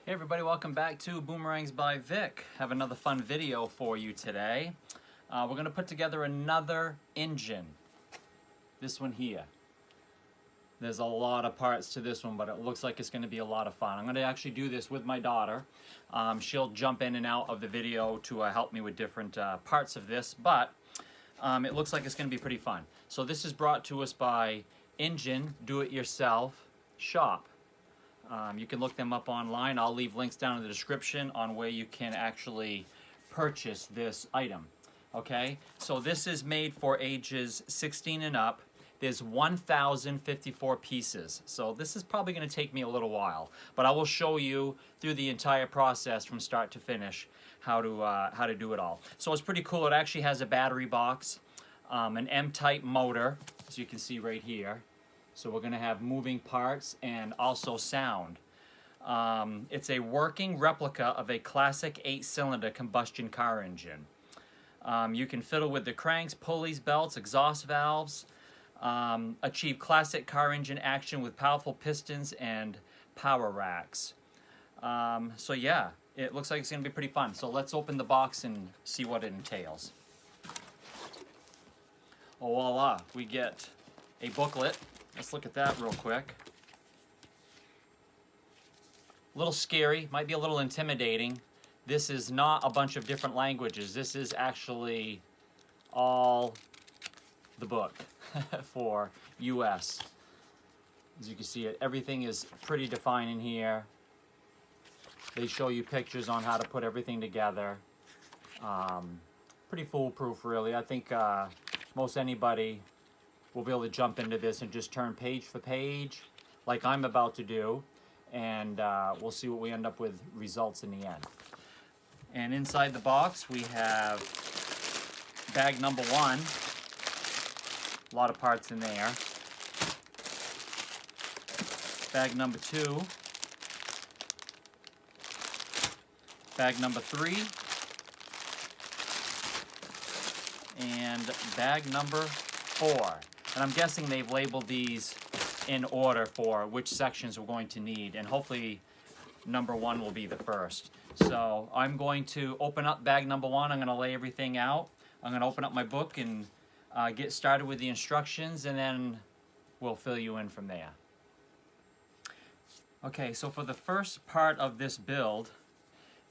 Hey everybody, welcome back to Boomerangs by Vic. Have another fun video for you today. We're going to put together another engine. This one here. There's a lot of parts to this one, but it looks like it's going to be a lot of fun. I'm going to actually do this with my daughter. She'll jump in and out of the video to help me with different parts of this, but it looks like it's going to be pretty fun. So this is brought to us by Engine Do-It-Yourself Shop. You can look them up online. I'll leave links down in the description on where you can actually purchase this item. Okay, so this is made for ages 16 and up. There's 1,054 pieces, so this is probably going to take me a little while, but I will show you through the entire process from start to finish how to do it all. So it's pretty cool. It actually has a battery box, an M-type motor, as you can see right here. So we're going to have moving parts and also sound. It's a working replica of a classic 8-cylinder combustion car engine. You can fiddle with the cranks, pulleys, belts, exhaust valves, achieve classic car engine action with powerful pistons and power racks. So yeah, it looks like it's going to be pretty fun. So let's open the box and see what it entails. Oh, voila, we get a booklet. Let's look at that real quick. A little scary, might be a little intimidating. This is not a bunch of different languages. This is actually all the book for US. As you can see, everything is pretty defined in here. They show you pictures on how to put everything together. Pretty foolproof, really. I think most anybody will be able to jump into this and just turn page for page like I'm about to do, and we'll see what we end up with results in the end. And inside the box we have bag number 1. A lot of parts in there. Bag number 2. Bag number 3. And bag number 4. And I'm guessing they've labeled these in order for which sections we're going to need, and hopefully number 1 will be the first. So I'm going to open up bag number 1. I'm going to lay everything out. I'm going to open up my book and get started with the instructions, and then we'll fill you in from there. Okay, so for the first part of this build,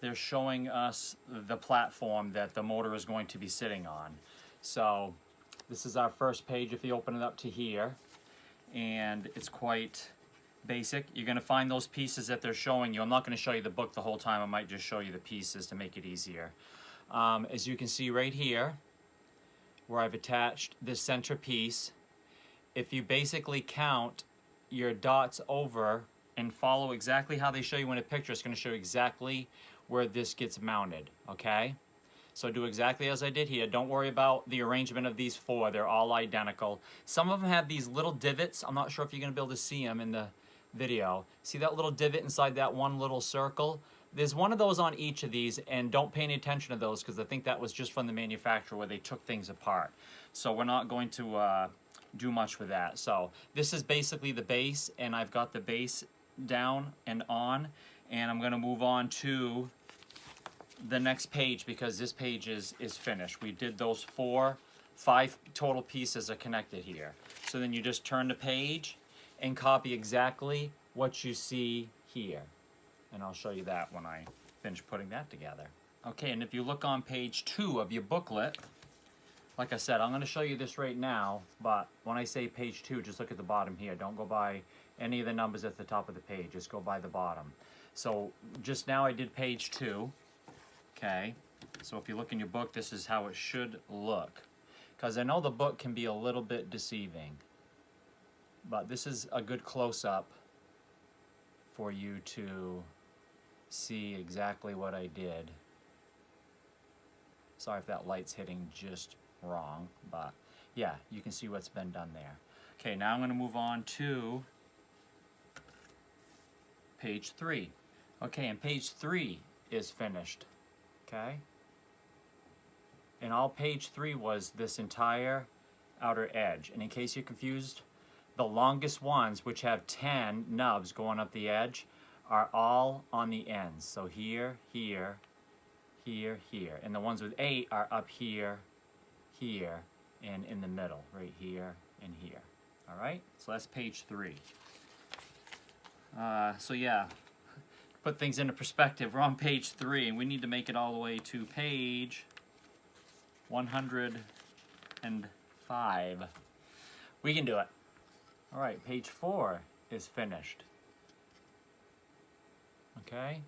they're showing us the platform that the motor is going to be sitting on. So this is our first page if you open it up to here, and it's quite basic. You're going to find those pieces that they're showing you. I'm not going to show you the book the whole time. I might just show you the pieces to make it easier. As you can see right here, where I've attached this center piece, if you basically count your dots over and follow exactly how they show you in a picture, it's going to show you exactly where this gets mounted, okay? So do exactly as I did here. Don't worry about the arrangement of these 4. They're all identical. Some of them have these little divots. I'm not sure if you're going to be able to see them in the video. See that little divot inside that one little circle? There's one of those on each of these, and don't pay any attention to those because I think that was just from the manufacturer where they took things apart. So we're not going to do much with that. So this is basically the base, and I've got the base down and on, and I'm going to move on to the next page because this page is finished. We did those 5 total pieces are connected here. So then you just turn the page and copy exactly what you see here. And I'll show you that when I finish putting that together. Okay, and if you look on page 2 of your booklet, like I said, I'm going to show you this right now, but when I say page 2, just look at the bottom here. Don't go by any of the numbers at the top of the page. Just go by the bottom. So just now I did page 2. Okay, so if you look in your book, this is how it should look. Because I know the book can be a little bit deceiving, but this is a good close-up for you to see exactly what I did. Sorry if that light's hitting just wrong, but yeah, you can see what's been done there. Okay, now I'm going to move on to page 3. Okay, and page 3 is finished. Okay, and all page 3 was this entire outer edge. And in case you're confused, the longest ones, which have 10 nubs going up the edge, are all on the ends. So here, here, here, here. And the ones with 8 are up here, here, and in the middle, right here and here. All right, so that's page 3. So yeah, put things into perspective. We're on page 3, and we need to make it all the way to page 105. We can do it. All right, page 4 is finished. Okay,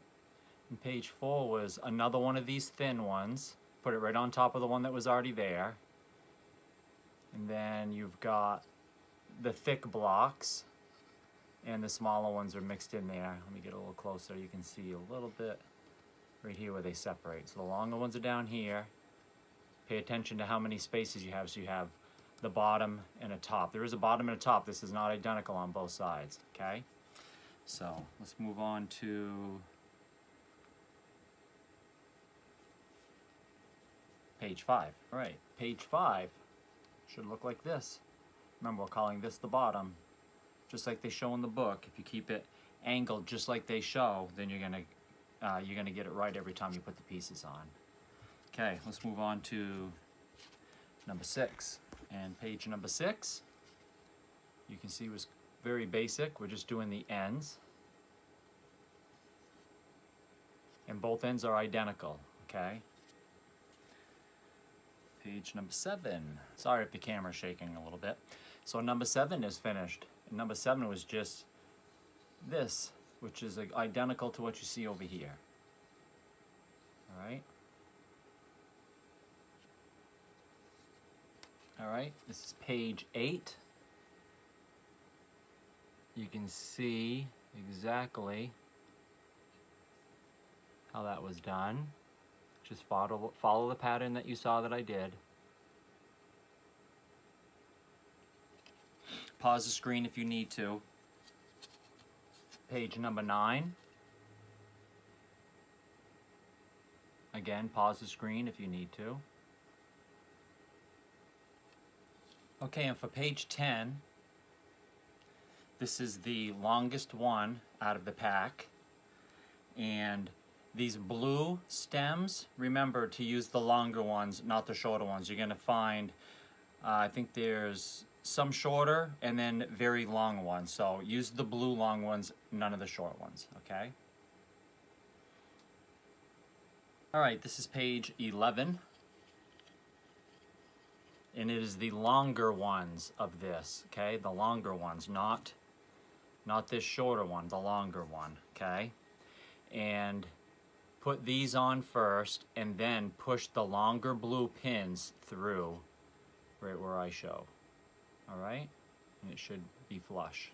and page 4 was another one of these thin ones. Put it right on top of the one that was already there. And then you've got the thick blocks, and the smaller ones are mixed in there. Let me get a little closer. You can see a little bit right here where they separate. So the longer ones are down here. Pay attention to how many spaces you have. So you have the bottom and a top. There is a bottom and a top. This is not identical on both sides, okay? So let's move on to page 5. All right, page 5 should look like this. Remember, we're calling this the bottom, just like they show in the book. If you keep it angled just like they show, then you're gonna get it right every time you put the pieces on. Okay, let's move on to number 6. And page number 6, you can see, was very basic. We're just doing the ends. And both ends are identical, okay? Page number 7. Sorry if the camera's shaking a little bit. So number 7 is finished. And number 7 was just this, which is identical to what you see over here. All right? All right, this is page 8. You can see exactly how that was done. Just follow the pattern that you saw that I did. Pause the screen if you need to. Page number 9. Again, pause the screen if you need to. Okay, and for page 10, this is the longest one out of the pack. And these blue stems, remember to use the longer ones, not the shorter ones. You're going to find, I think there's some shorter and then very long ones. So use the blue long ones, none of the short ones, okay? All right, this is page 11. And it is the longer ones of this, okay? The longer ones, not this shorter one, the longer one, okay? And put these on first, and then push the longer blue pins through right where I show, all right? And it should be flush.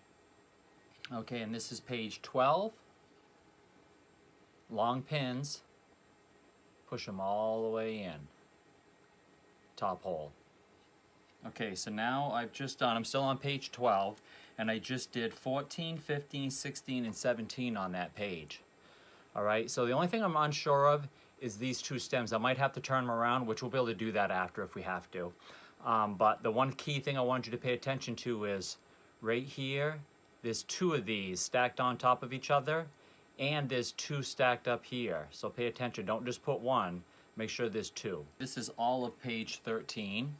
Okay, and this is page 12. Long pins, push them all the way in, top hole. Okay, so now I've just done, I'm still on page 12, and I just did 14, 15, 16, and 17 on that page. All right, so the only thing I'm unsure of is these 2 stems. I might have to turn them around, which we'll be able to do that after if we have to. But the one key thing I want you to pay attention to is right here, there's 2 of these stacked on top of each other, and there's 2 stacked up here. So pay attention, don't just put 1, make sure there's 2. This is all of page 13.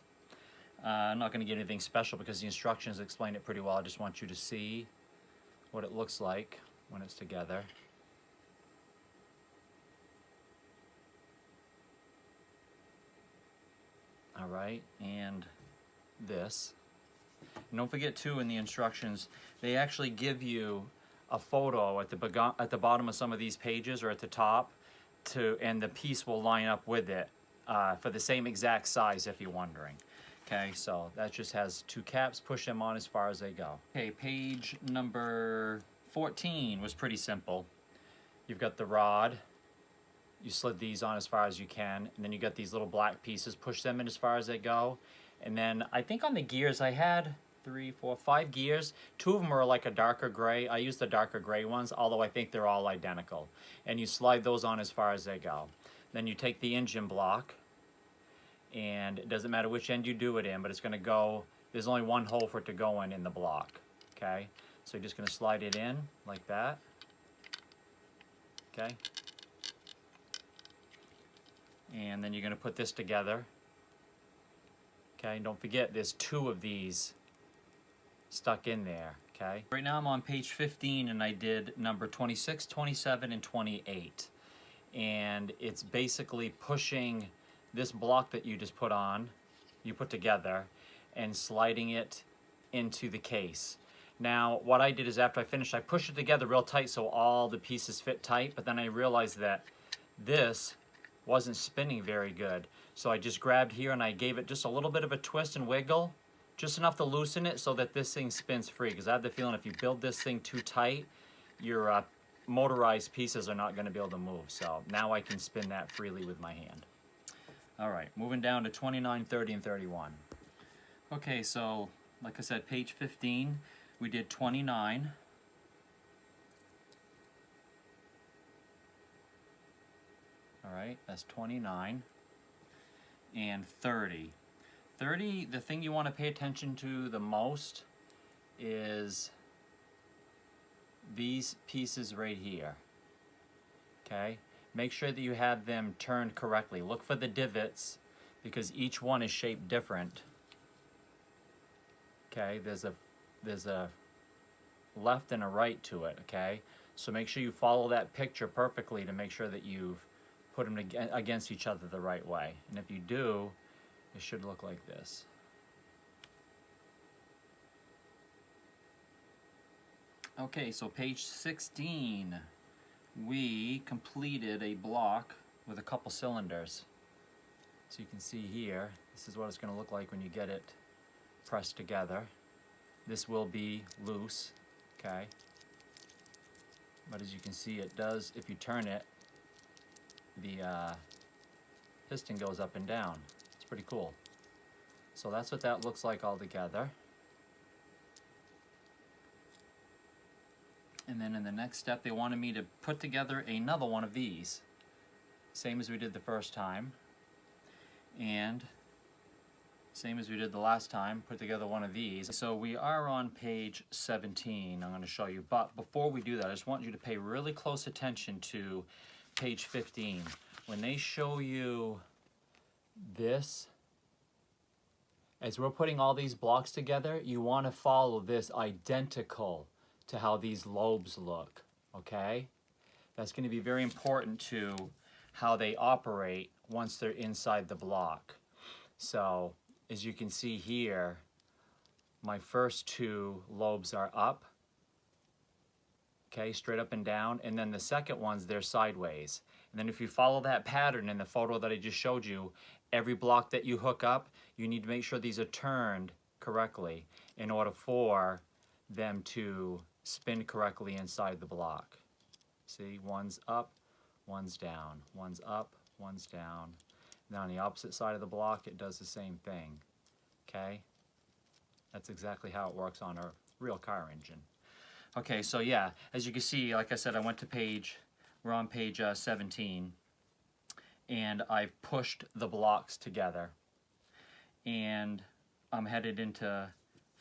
I'm not going to get anything special because the instructions explain it pretty well. I just want you to see what it looks like when it's together. All right, and this. And don't forget too, in the instructions, they actually give you a photo at the bottom of some of these pages or at the top, and the piece will line up with it for the same exact size if you're wondering. Okay, so that just has 2 caps, push them on as far as they go. Okay, page number 14 was pretty simple. You've got the rod, you slid these on as far as you can, and then you got these little black pieces, push them in as far as they go. And then I think on the gears I had 3, 4, 5 gears. 2 of them are like a darker gray. I use the darker gray ones, although I think they're all identical. And you slide those on as far as they go. Then you take the engine block, and it doesn't matter which end you do it in, but it's going to go, there's only one hole for it to go in the block, okay? So you're just going to slide it in like that, okay? And then you're going to put this together, okay? And don't forget, there's 2 of these stuck in there, okay? Right now I'm on page 15 and I did number 26, 27, and 28. And it's basically pushing this block that you just put on, you put together, and sliding it into the case. Now, what I did is after I finished, I pushed it together real tight so all the pieces fit tight, but then I realized that this wasn't spinning very good. So I just grabbed here and I gave it just a little bit of a twist and wiggle, just enough to loosen it so that this thing spins free. Because I have the feeling if you build this thing too tight, your motorized pieces are not going to be able to move. So now I can spin that freely with my hand. All right, moving down to 29, 30, and 31. Okay, so like I said, page 15, we did 29. All right, that's 29. And 30. 30, the thing you want to pay attention to the most is these pieces right here. Okay? Make sure that you have them turned correctly. Look for the divots because each one is shaped different. Okay? There's a left and a right to it, okay? So make sure you follow that picture perfectly to make sure that you've put them against each other the right way. And if you do, it should look like this. Okay, so page 16, we completed a block with a couple cylinders. So you can see here, this is what it's going to look like when you get it pressed together. This will be loose, okay? But as you can see, it does, if you turn it, the piston goes up and down. It's pretty cool. So that's what that looks like all together. And then in the next step, they wanted me to put together another one of these. Same as we did the first time. And same as we did the last time, put together one of these. So we are on page 17, I'm going to show you. But before we do that, I just want you to pay really close attention to page 15. When they show you this, as we're putting all these blocks together, you want to follow this identical to how these lobes look, okay? That's going to be very important to how they operate once they're inside the block. So, as you can see here, my first 2 lobes are up, okay, straight up and down, and then the second ones, they're sideways. And then if you follow that pattern in the photo that I just showed you, every block that you hook up, you need to make sure these are turned correctly in order for them to spin correctly inside the block. See, one's up, one's down, one's up, one's down. Now on the opposite side of the block, it does the same thing, okay? That's exactly how it works on a real car engine. Okay, so yeah, as you can see, like I said, we're on page 17, and I've pushed the blocks together. And I'm headed into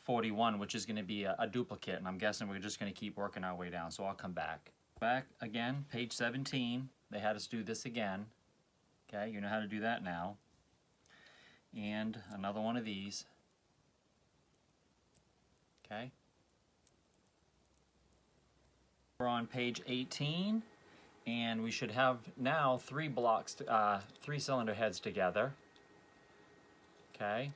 41, which is going to be a duplicate, and I'm guessing we're just going to keep working our way down, so I'll come back. Back again, page 17, they had us do this again. Okay, you know how to do that now. And another one of these. Okay. We're on page 18, and we should have now 3 blocks, 3 cylinder heads together. Okay.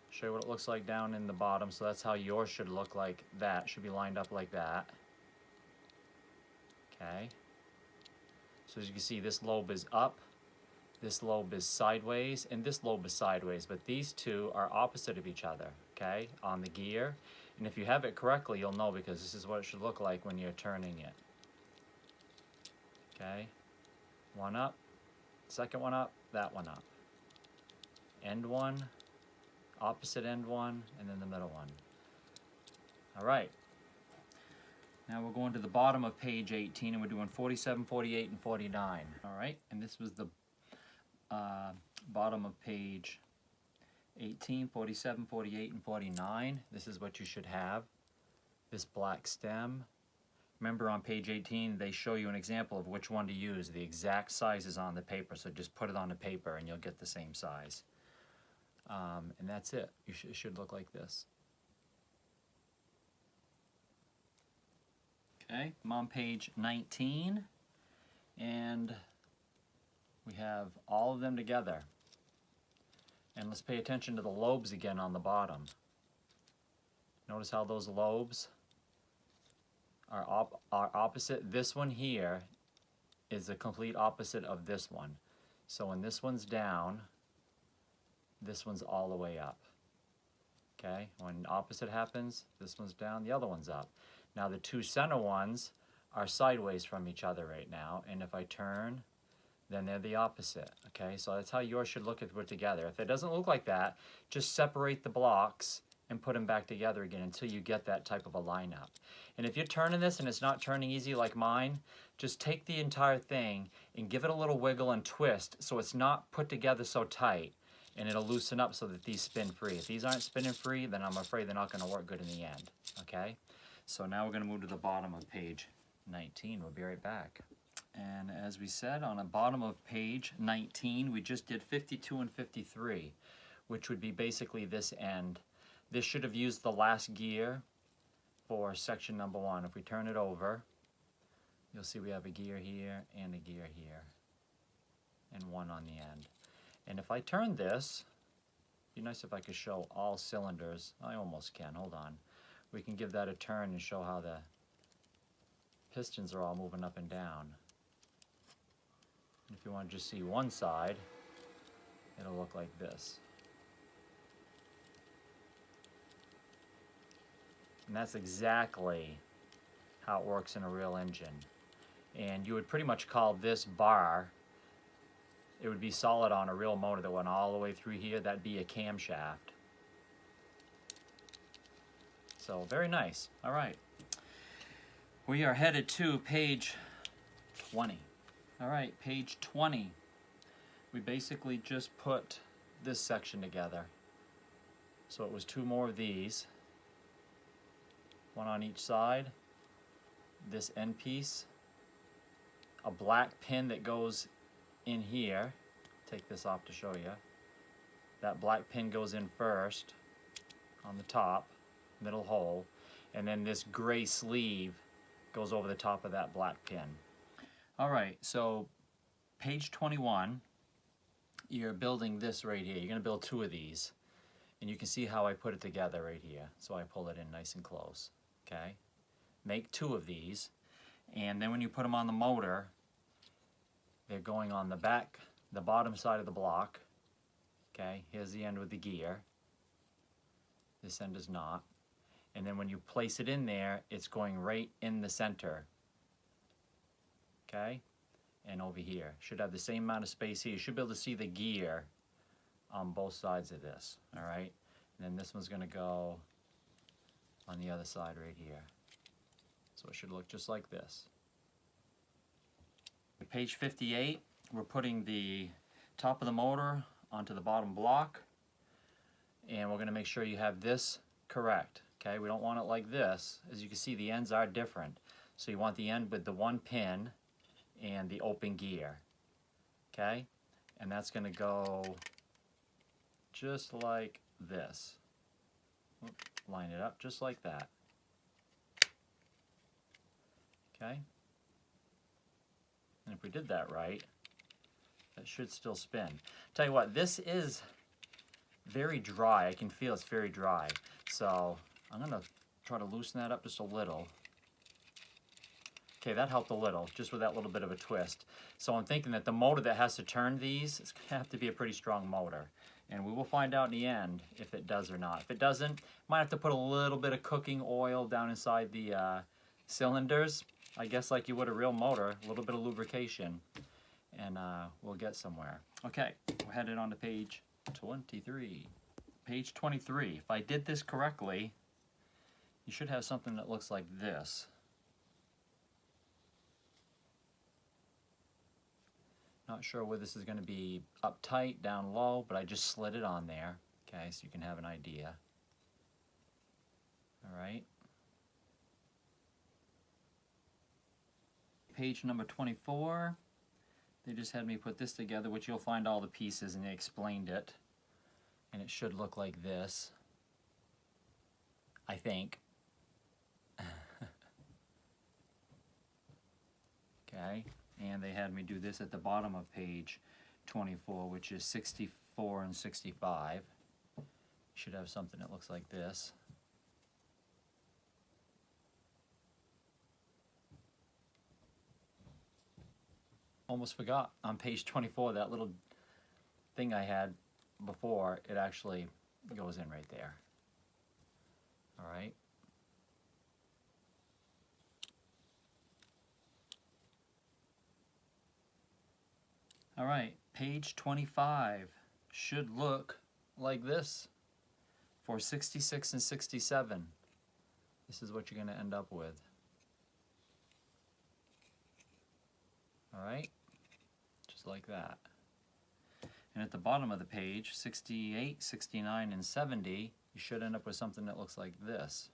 Show you what it looks like down in the bottom. So that's how yours should look like that. Should be lined up like that. Okay. So as you can see, this lobe is up, this lobe is sideways, and this lobe is sideways. But these 2 are opposite of each other, okay, on the gear. And if you have it correctly, you'll know because this is what it should look like when you're turning it. Okay. One up, second one up, that one up. End one, opposite end one, and then the middle one. All right. Now we're going to the bottom of page 18, and we're doing 47, 48, and 49. All right, and this was the bottom of page 18, 47, 48, and 49. This is what you should have. This black stem, Remember on page 18, they show you an example of which one to use. The exact size is on the paper, so just put it on the paper and you'll get the same size. And that's it. It should look like this. Okay, I'm on page 19, and we have all of them together. And let's pay attention to the lobes again on the bottom. Notice how those lobes are opposite. This one here is the complete opposite of this one. So when this one's down, this one's all the way up. Okay, when opposite happens, this one's down, the other one's up. Now the two center ones are sideways from each other right now, and if I turn, then they're the opposite. Okay, so that's how yours should look if we're together. If it doesn't look like that, just separate the blocks and put them back together again until you get that type of a lineup. And if you're turning this and it's not turning easy like mine, just take the entire thing and give it a little wiggle and twist so it's not put together so tight, and it'll loosen up so that these spin free. If these aren't spinning free, then I'm afraid they're not going to work good in the end. Okay, so now we're going to move to the bottom of page 19. We'll be right back. And as we said, on the bottom of page 19, we just did 52 and 53, which would be basically this end. This should have used the last gear for section number 1. If we turn it over, you'll see we have a gear here and a gear here, and one on the end. And if I turn this, it'd be nice if I could show all cylinders. I almost can, hold on. We can give that a turn and show how the pistons are all moving up and down. If you want to just see one side, it'll look like this. And that's exactly how it works in a real engine. And you would pretty much call this bar, it would be solid on a real motor that went all the way through here. That'd be a camshaft. So very nice. All right. We are headed to page 20. All right, page 20. We basically just put this section together. So it was 2 more of these. One on each side. This end piece. A black pin that goes in here. Take this off to show you. That black pin goes in first on the top, middle hole, and then this gray sleeve goes over the top of that black pin. All right, so page 21, you're building this right here. You're going to build 2 of these, and you can see how I put it together right here. So I pull it in nice and close. Okay, make 2 of these, and then when you put them on the motor, they're going on the back, the bottom side of the block. Okay, here's the end with the gear. This end is not. And then when you place it in there, it's going right in the center. Okay, and over here. Should have the same amount of space here. You should be able to see the gear on both sides of this. All right, and then this one's going to go on the other side right here. So it should look just like this. Page 58, we're putting the top of the motor onto the bottom block, and we're going to make sure you have this correct. Okay, we don't want it like this. As you can see, the ends are different. So you want the end with the 1 pin and the open gear. Okay, and that's going to go just like this. Line it up just like that. Okay, and if we did that right, that should still spin. Tell you what, this is very dry. I can feel it's very dry. So I'm going to try to loosen that up just a little. Okay, that helped a little, just with that little bit of a twist. So I'm thinking that the motor that has to turn these, it's going to have to be a pretty strong motor. And we will find out in the end if it does or not. If it doesn't, might have to put a little bit of cooking oil down inside the cylinders. I guess like you would a real motor, a little bit of lubrication, and we'll get somewhere. Okay, we're headed on to page 23. Page 23. If I did this correctly, you should have something that looks like this. Not sure whether this is going to be up tight, down low, but I just slid it on there, okay, so you can have an idea. All right. page number 24. They just had me put this together, which you'll find all the pieces, and they explained it. And it should look like this, I think. Okay, and they had me do this at the bottom of page 24, which is 64 and 65. Should have something that looks like this. Almost forgot, on page 24, that little thing I had before, it actually goes in right there. All right. All right, page 25 should look like this for 66 and 67. This is what you're going to end up with. All right, just like that. And at the bottom of the page, 68, 69, and 70, you should end up with something that looks like this.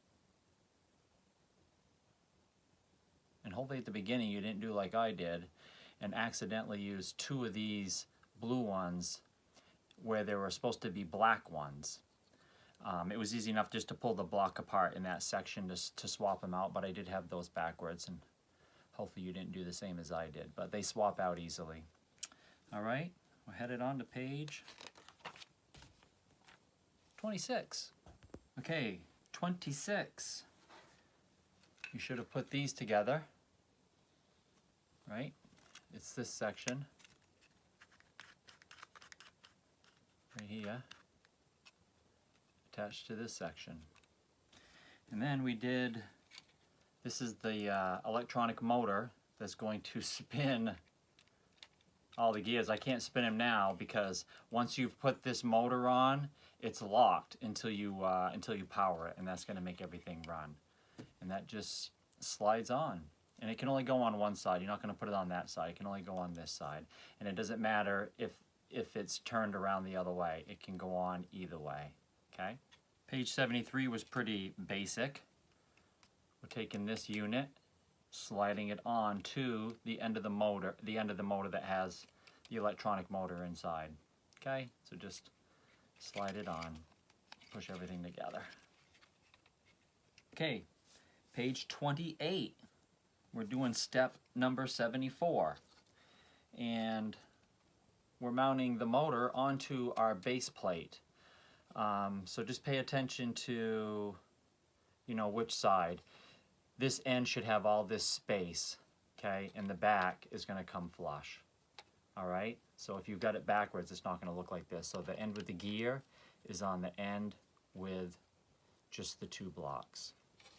And hopefully at the beginning you didn't do like I did and accidentally used two of these blue ones where there were supposed to be black ones. It was easy enough just to pull the block apart in that section to swap them out, but I did have those backwards, and hopefully you didn't do the same as I did, but they swap out easily. All right, we're headed on to page 26. Okay, 26. You should have put these together, right? It's this section right here attached to this section. And then we did, this is the electronic motor that's going to spin all the gears. I can't spin them now because once you've put this motor on, it's locked until you power it, and that's going to make everything run. And that just slides on. And it can only go on one side. You're not going to put it on that side. It can only go on this side. And it doesn't matter if it's turned around the other way. It can go on either way. Okay? Page 73 was pretty basic. We're taking this unit, sliding it on to the end of the motor that has the electronic motor inside. Okay? So just slide it on. Push everything together. Okay. Page 28. We're doing step number 74, and we're mounting the motor onto our base plate. So just pay attention to, which side. This end should have all this space, okay, and the back is going to come flush. All right, so if you've got it backwards, it's not going to look like this. So the end with the gear is on the end with just the two blocks.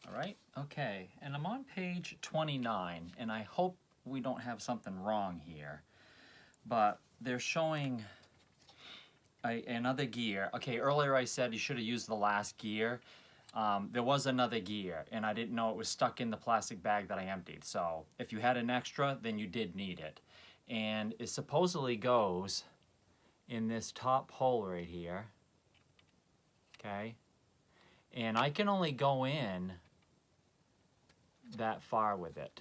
All right, okay, and I'm on page 29, and I hope we don't have something wrong here, but they're showing another gear. Okay, earlier I said you should have used the last gear. There was another gear, and I didn't know it was stuck in the plastic bag that I emptied, so if you had an extra, then you did need it. And it supposedly goes in this top hole right here, okay, and I can only go in that far with it,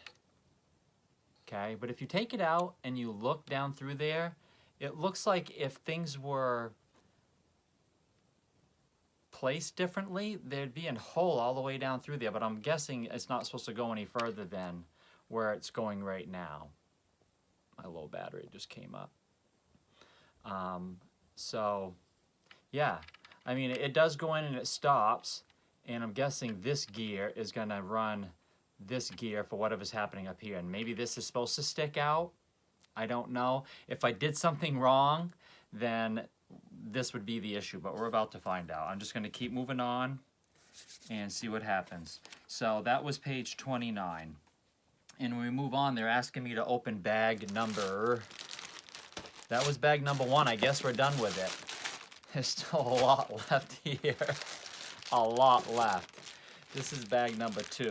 okay, but if you take it out and you look down through there, it looks like if things were placed differently, there'd be a hole all the way down through there, but I'm guessing it's not supposed to go any further than where it's going right now. My low battery just came up. So yeah, I mean, it does go in and it stops, and I'm guessing this gear is gonna run this gear for whatever's happening up here, and maybe this is supposed to stick out. I don't know. If I did something wrong, then this would be the issue, but we're about to find out. I'm just going to keep moving on and see what happens. So that was page 29, and when we move on, they're asking me to open bag number, that was bag number 1. I guess we're done with it. There's still a lot left here. A lot left. This is bag number 2.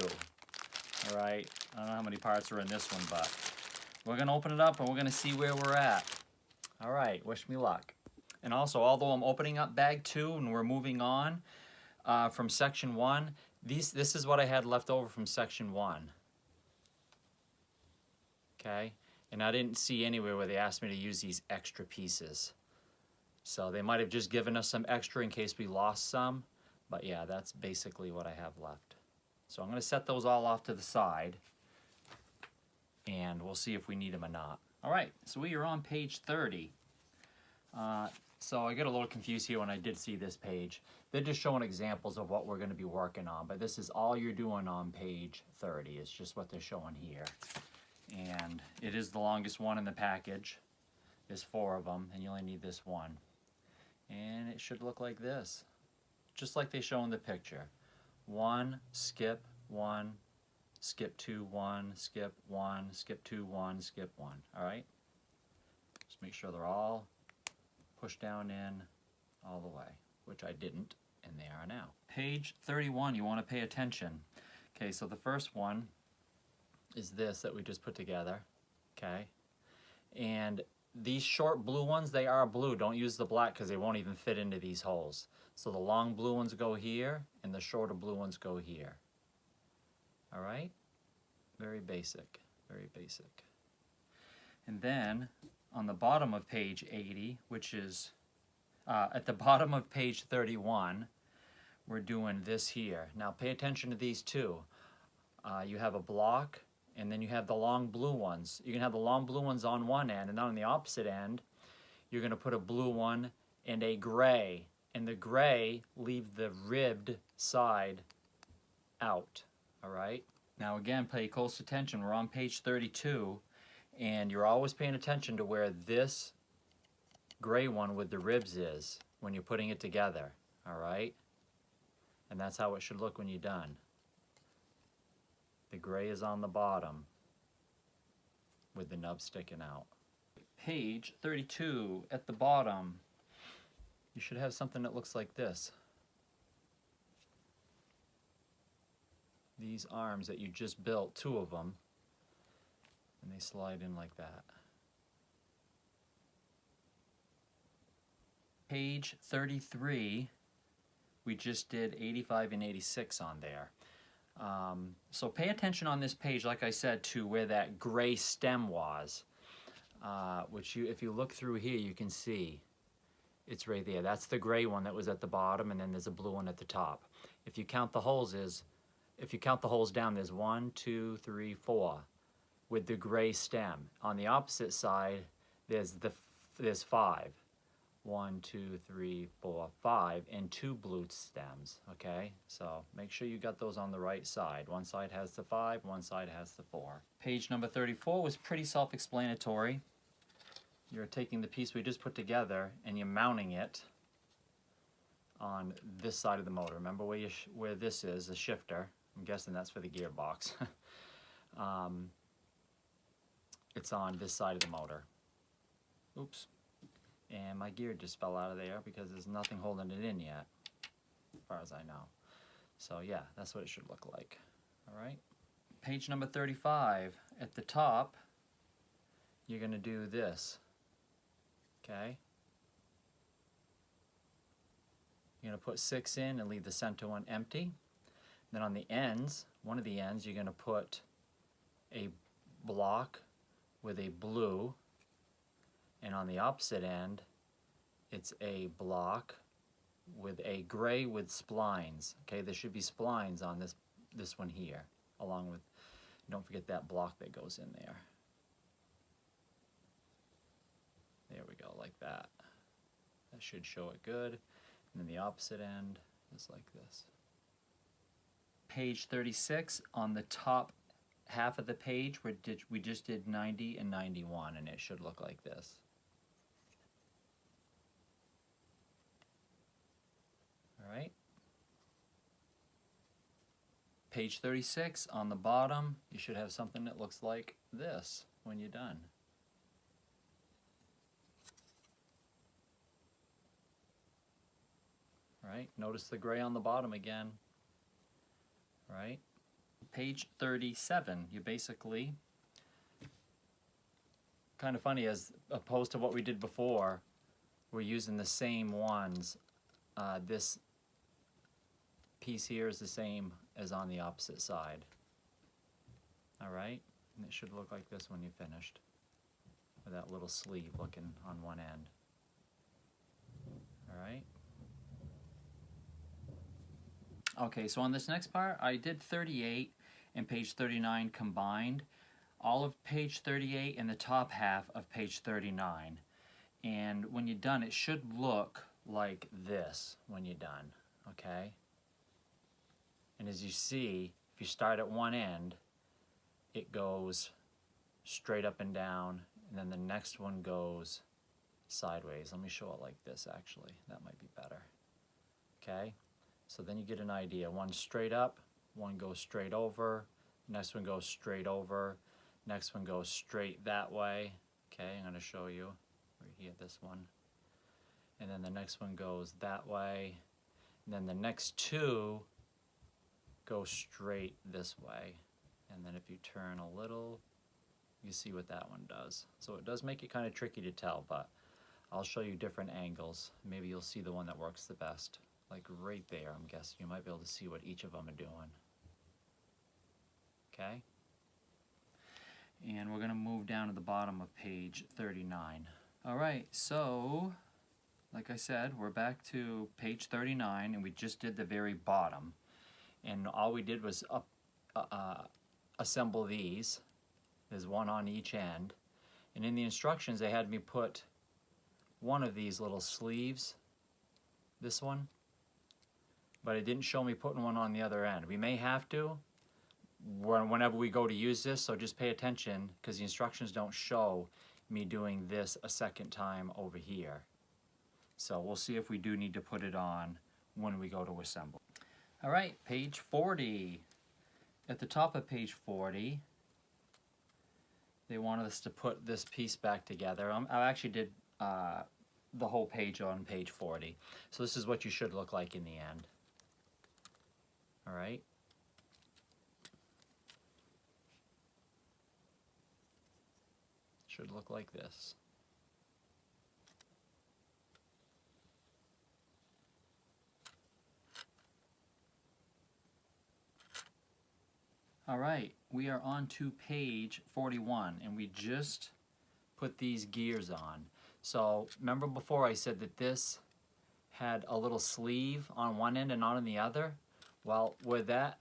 All right, I don't know how many parts are in this one, but we're going to open it up and we're going to see where we're at. All right, wish me luck. And also, although I'm opening up bag 2 and we're moving on from section 1, this is what I had left over from section 1. okay? And I didn't see anywhere where they asked me to use these extra pieces. So they might have just given us some extra in case we lost some, but yeah, that's basically what I have left. So I'm gonna set those all off to the side, and we'll see if we need them or not. All right, so we are on page 30. So I got a little confused here when I did see this page. They're just showing examples of what we're going to be working on, but this is all you're doing on page 30. It's just what they're showing here. And it is the longest one in the package. There's 4 of them, and you only need this one. And it should look like this, just like they show in the picture. 1, skip, 1, skip 2, 1, skip 1, skip 2, 1, skip 1. All right? Just make sure they're all push down in all the way, which I didn't, and they are now. Page 31, you want to pay attention. Okay, so the first one is this that we just put together, okay? And these short blue ones, they are blue. Don't use the black because they won't even fit into these holes. So the long blue ones go here, and the shorter blue ones go here. All right? Very basic, very basic. And then on the bottom of page 80, which is at the bottom of page 31, we're doing this here. Now pay attention to these two. You have a block, and then you have the long blue ones. You can have the long blue ones on one end, and then on the opposite end, you're going to put a blue one and a gray. And the gray, leave the ribbed side out. All right? Now again, pay close attention. We're on page 32. And you're always paying attention to where this gray one with the ribs is when you're putting it together, all right? And that's how it should look when you're done. The gray is on the bottom with the nub sticking out. Page 32, at the bottom, you should have something that looks like this. These arms that you just built, 2 of them, and they slide in like that. Page 33, we just did 85 and 86 on there. So pay attention on this page, like I said, to where that gray stem was, which if you look through here, you can see it's right there. That's the gray one that was at the bottom, and then there's a blue one at the top. If you count the holes down, there's 1, 2, 3, 4. With the gray stem. On the opposite side, there's 5. 1, 2, 3, 4, 5, and 2 blue stems. Okay, so make sure you got those on the right side. One side has the 5, one side has the 4. Page number 34 was pretty self-explanatory. You're taking the piece we just put together and you're mounting it on this side of the motor. Remember where this is, the shifter. I'm guessing that's for the gearbox. It's on this side of the motor. Oops. And my gear just fell out of there because there's nothing holding it in yet, as far as I know. So yeah, that's what it should look like. All right. Page number 35. At the top, you're going to do this. Okay. You're going to put 6 in and leave the center one empty. Then on the ends, one of the ends, you're going to put a block with a blue, and on the opposite end it's a block with a gray with splines. Okay, there should be splines on this one here, along with, don't forget that block that goes in there. There we go, like that. That should show it good. And then the opposite end is like this. Page 36, on the top half of the page, we just did 90 and 91, and it should look like this. All right. Page 36, on the bottom, you should have something that looks like this when you're done. All right, notice the gray on the bottom again. All right. Page 37, you basically, kind of funny, as opposed to what we did before, we're using the same ones. This piece here is the same as on the opposite side. All right, And it should look like this when you're finished, with that little sleeve looking on one end. All right. Okay, so on this next part, I did 38 and page 39 combined. All of page 38 and the top half of page 39. And when you're done, it should look like this when you're done, okay? And as you see, if you start at one end, it goes straight up and down, and then the next one goes sideways. Let me show it like this, actually. That might be better. Okay? So then you get an idea. One straight up, one goes straight over, next one goes straight over, next one goes straight that way. Okay, I'm going to show you right here, this one. And then the next one goes that way. And then the next two go straight this way. And then if you turn a little, you see what that one does. So it does make it kind of tricky to tell, but I'll show you different angles. Maybe you'll see the one that works the best. Like right there, I'm guessing you might be able to see what each of them are doing. Okay? And we're going to move down to the bottom of page 39. All right, so like I said, we're back to page 39, and we just did the very bottom. And all we did was assemble these. There's one on each end. And in the instructions, they had me put one of these little sleeves, this one, but it didn't show me putting one on the other end. We may have to whenever we go to use this, so just pay attention, because the instructions don't show me doing this a second time over here. So we'll see if we do need to put it on when we go to assemble. All right, page 40. At the top of page 40, they wanted us to put this piece back together. I actually did the whole page on page 40. So this is what you should look like in the end. All right. Should look like this. All right, we are on to page 41, and we just put these gears on. So remember before I said that this had a little sleeve on one end and not on the other? Well, where that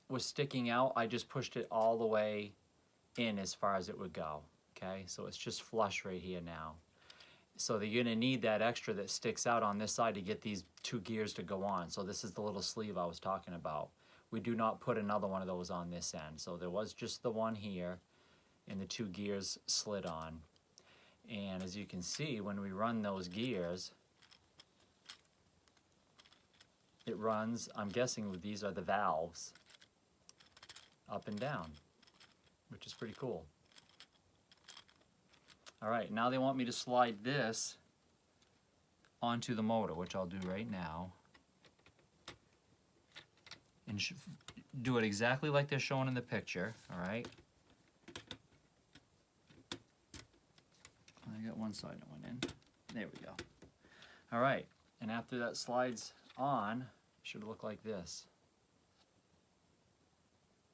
was sticking out, I just pushed it all the way in as far as it would go. Okay, so it's just flush right here now. So you're gonna need that extra that sticks out on this side to get these two gears to go on. So this is the little sleeve I was talking about. We do not put another one of those on this end. So there was just the one here, and the two gears slid on. And as you can see, when we run those gears, it runs, I'm guessing these are the valves, up and down, which is pretty cool. All right, now they want me to slide this onto the motor, which I'll do right now. And do it exactly like they're showing in the picture, all right? I got one side that went in. There we go. All right, and after that slides on, it should look like this.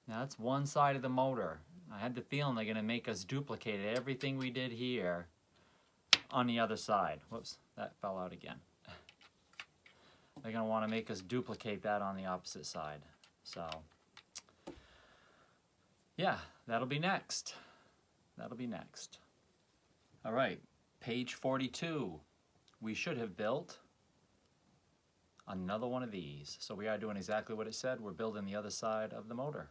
Now that's one side of the motor. I had the feeling they're gonna make us duplicate everything we did here on the other side. Whoops, that fell out again. They're gonna wanna make us duplicate that on the opposite side. So, yeah, that'll be next. That'll be next. All right, page 42. We should have built another one of these. So we are doing exactly what it said. We're building the other side of the motor.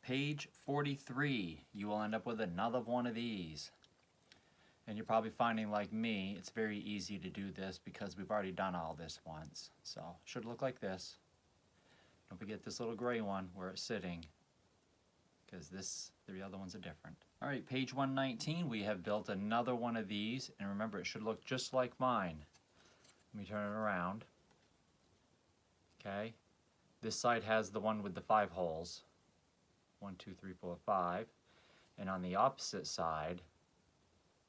Page 43, you will end up with another one of these. And you're probably finding, like me, it's very easy to do this because we've already done all this once. So it should look like this. Don't forget this little gray one where it's sitting, because the other ones are different. All right, page 119, we have built another one of these, and remember, it should look just like mine. Let me turn it around. Okay, this side has the one with the 5 holes. 1, 2, 3, 4, 5. And on the opposite side,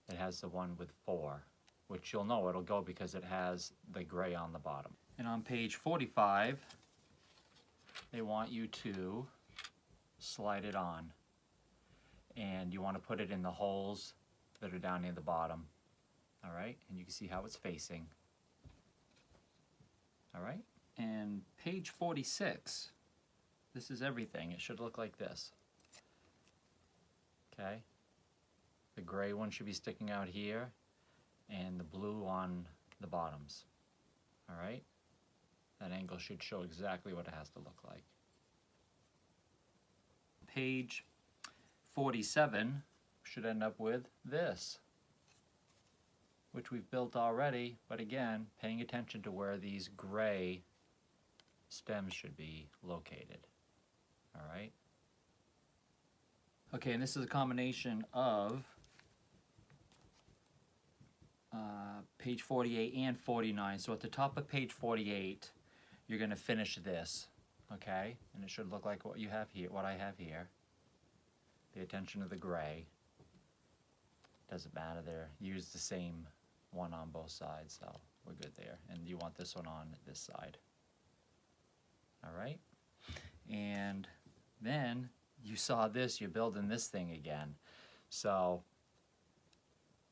it has the one with 4, which you'll know it'll go because it has the gray on the bottom. And on page 45, they want you to slide it on. and you want to put it in the holes that are down near the bottom. All right, and you can see how it's facing. All right, and page 46, this is everything. It should look like this. Okay, the gray one should be sticking out here, and the blue on the bottoms. All right, that angle should show exactly what it has to look like. Page 47 should end up with this, which we've built already, but again, paying attention to where these gray stems should be located. All right. Okay, and this is a combination of page 48 and 49. So at the top of page 48, you're going to finish this, okay? And it should look like what you have here, what I have here. Pay attention to the gray. Doesn't matter, they're use the same one on both sides, so we're good there. And you want this one on this side. All right? And then you saw this, you're building this thing again. So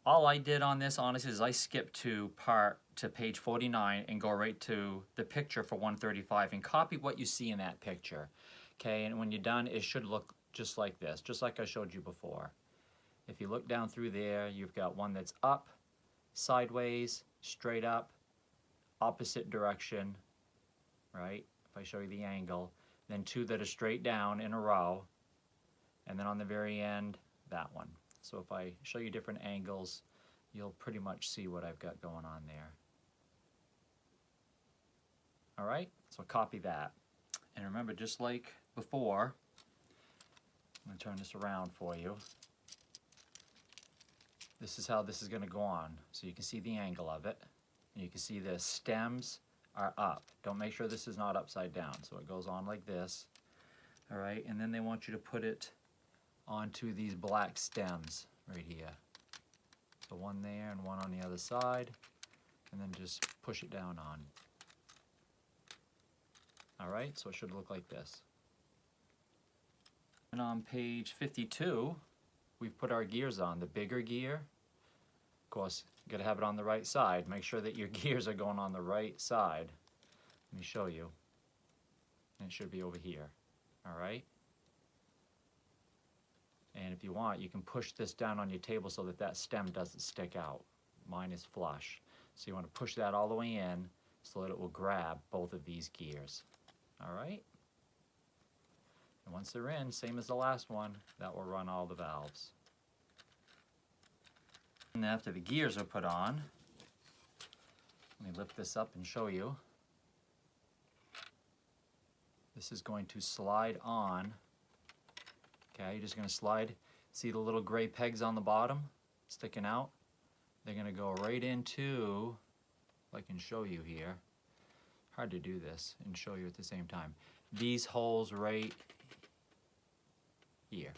all I did on this, honestly, is I skipped to page 49 and go right to the picture for 135 and copy what you see in that picture. Okay, and when you're done, it should look just like this, just like I showed you before. If you look down through there, you've got one that's up, sideways, straight up, opposite direction, right? If I show you the angle, then two that are straight down in a row, and then on the very end, that one. So if I show you different angles, you'll pretty much see what I've got going on there. All right, so copy that. And remember, just like before, I'm going to turn this around for you. This is how this is going to go on. So you can see the angle of it. And you can see the stems are up. Don't make sure this is not upside down. So it goes on like this. All right, and then they want you to put it onto these black stems right here. So one there and one on the other side, and then just push it down on. All right, so it should look like this. And on page 52, we've put our gears on, the bigger gear. Of course, you gotta have it on the right side. Make sure that your gears are going on the right side. Let me show you. And it should be over here, all right? And if you want, you can push this down on your table so that that stem doesn't stick out. Mine is flush. So you want to push that all the way in so that it will grab both of these gears. All right? And once they're in, same as the last one, that will run all the valves. And after the gears are put on, let me lift this up and show you. This is going to slide on. Okay, you're just going to slide. See the little gray pegs on the bottom sticking out? They're going to go right into, if I can show you here. Hard to do this and show you at the same time. These holes right here.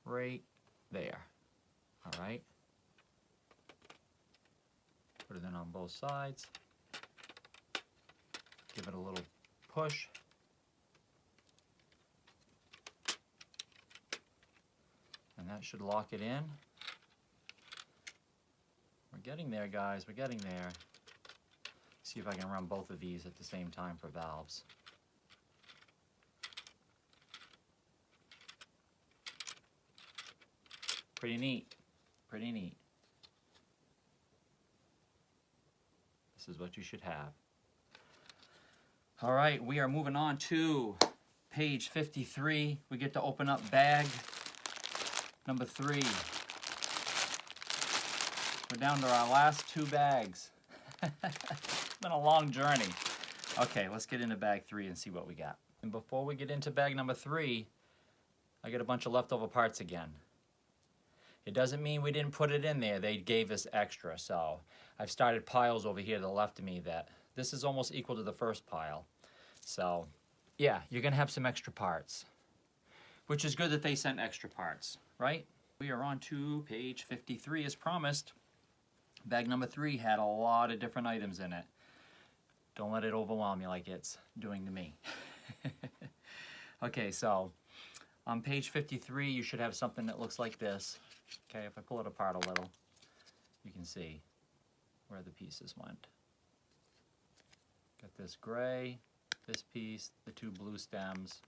Right there. All right? Put it in on both sides. Give it a little push. And that should lock it in. We're getting there, guys. We're getting there. See if I can run both of these at the same time for valves. Pretty neat. Pretty neat. This is what you should have. All right, we are moving on to page 53. We get to open up bag number 3. We're down to our last 2 bags. It's been a long journey. Okay, let's get into bag 3 and see what we got. And before we get into bag number 3, I got a bunch of leftover parts again. It doesn't mean we didn't put it in there. They gave us extra, so I've started piles over here to the left of me that this is almost equal to the first pile. So, yeah, you're gonna have some extra parts, which is good that they sent extra parts, right? We are on to page 53 as promised. Bag number 3 had a lot of different items in it. Don't let it overwhelm you like it's doing to me. Okay, so On page 53, you should have something that looks like this. Okay, if I pull it apart a little, you can see where the pieces went. Got this gray, this piece, the two blue stems,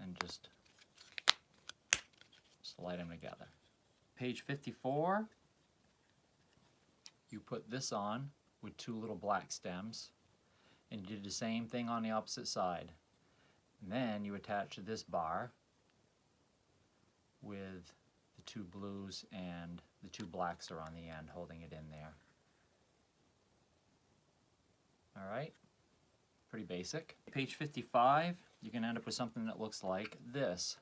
and just slide them together. Page 54, you put this on with two little black stems, and you did the same thing on the opposite side. And then you attach this bar with the two blues, and the two blacks are on the end holding it in there. Alright, pretty basic. Page 55, you can end up with something that looks like this.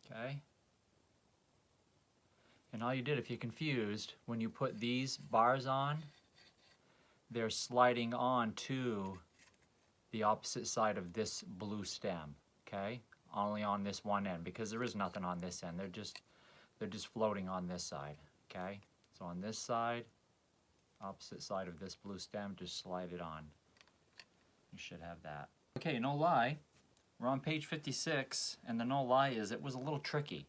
Okay? And all you did, if you're confused, when you put these bars on, they're sliding on to the opposite side of this blue stem. Okay? Only on this one end, because there is nothing on this end. They're just floating on this side. Okay? So on this side, opposite side of this blue stem, just slide it on. You should have that. Okay, no lie, we're on page 56, and the no lie is it was a little tricky,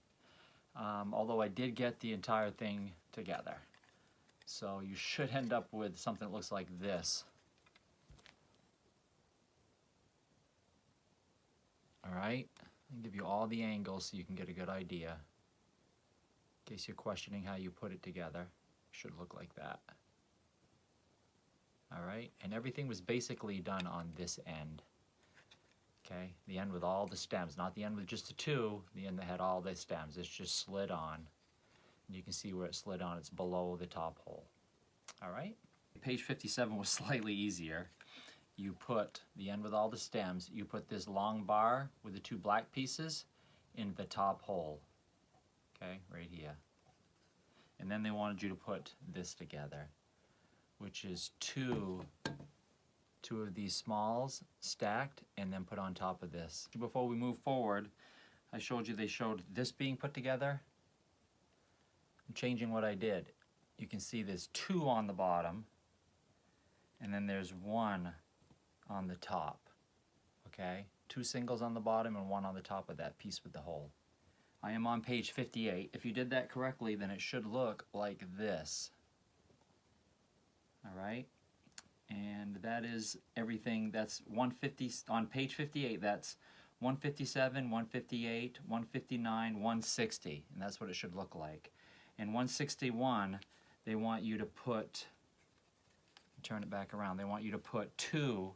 although I did get the entire thing together. So you should end up with something that looks like this. Alright, I'll give you all the angles so you can get a good idea. In case you're questioning how you put it together, it should look like that. Alright, and everything was basically done on this end. Okay, the end with all the stems, not the end with just the two, the end that had all the stems. It's just slid on. And you can see where it slid on, it's below the top hole. Alright, page 57 was slightly easier. You put the end with all the stems, you put this long bar with the two black pieces in the top hole. Okay, right here. And then they wanted you to put this together, which is two of these smalls stacked and then put on top of this. Before we move forward, I showed you they showed this being put together. I'm changing what I did. You can see there's two on the bottom, and then there's one on the top. Okay, two singles on the bottom and one on the top of that piece with the hole. I am on page 58. If you did that correctly, then it should look like this. Alright, and that is everything. That's 150 on page 58. That's 157, 158, 159, 160, and that's what it should look like. And 161, they want you to put, turn it back around, they want you to put two,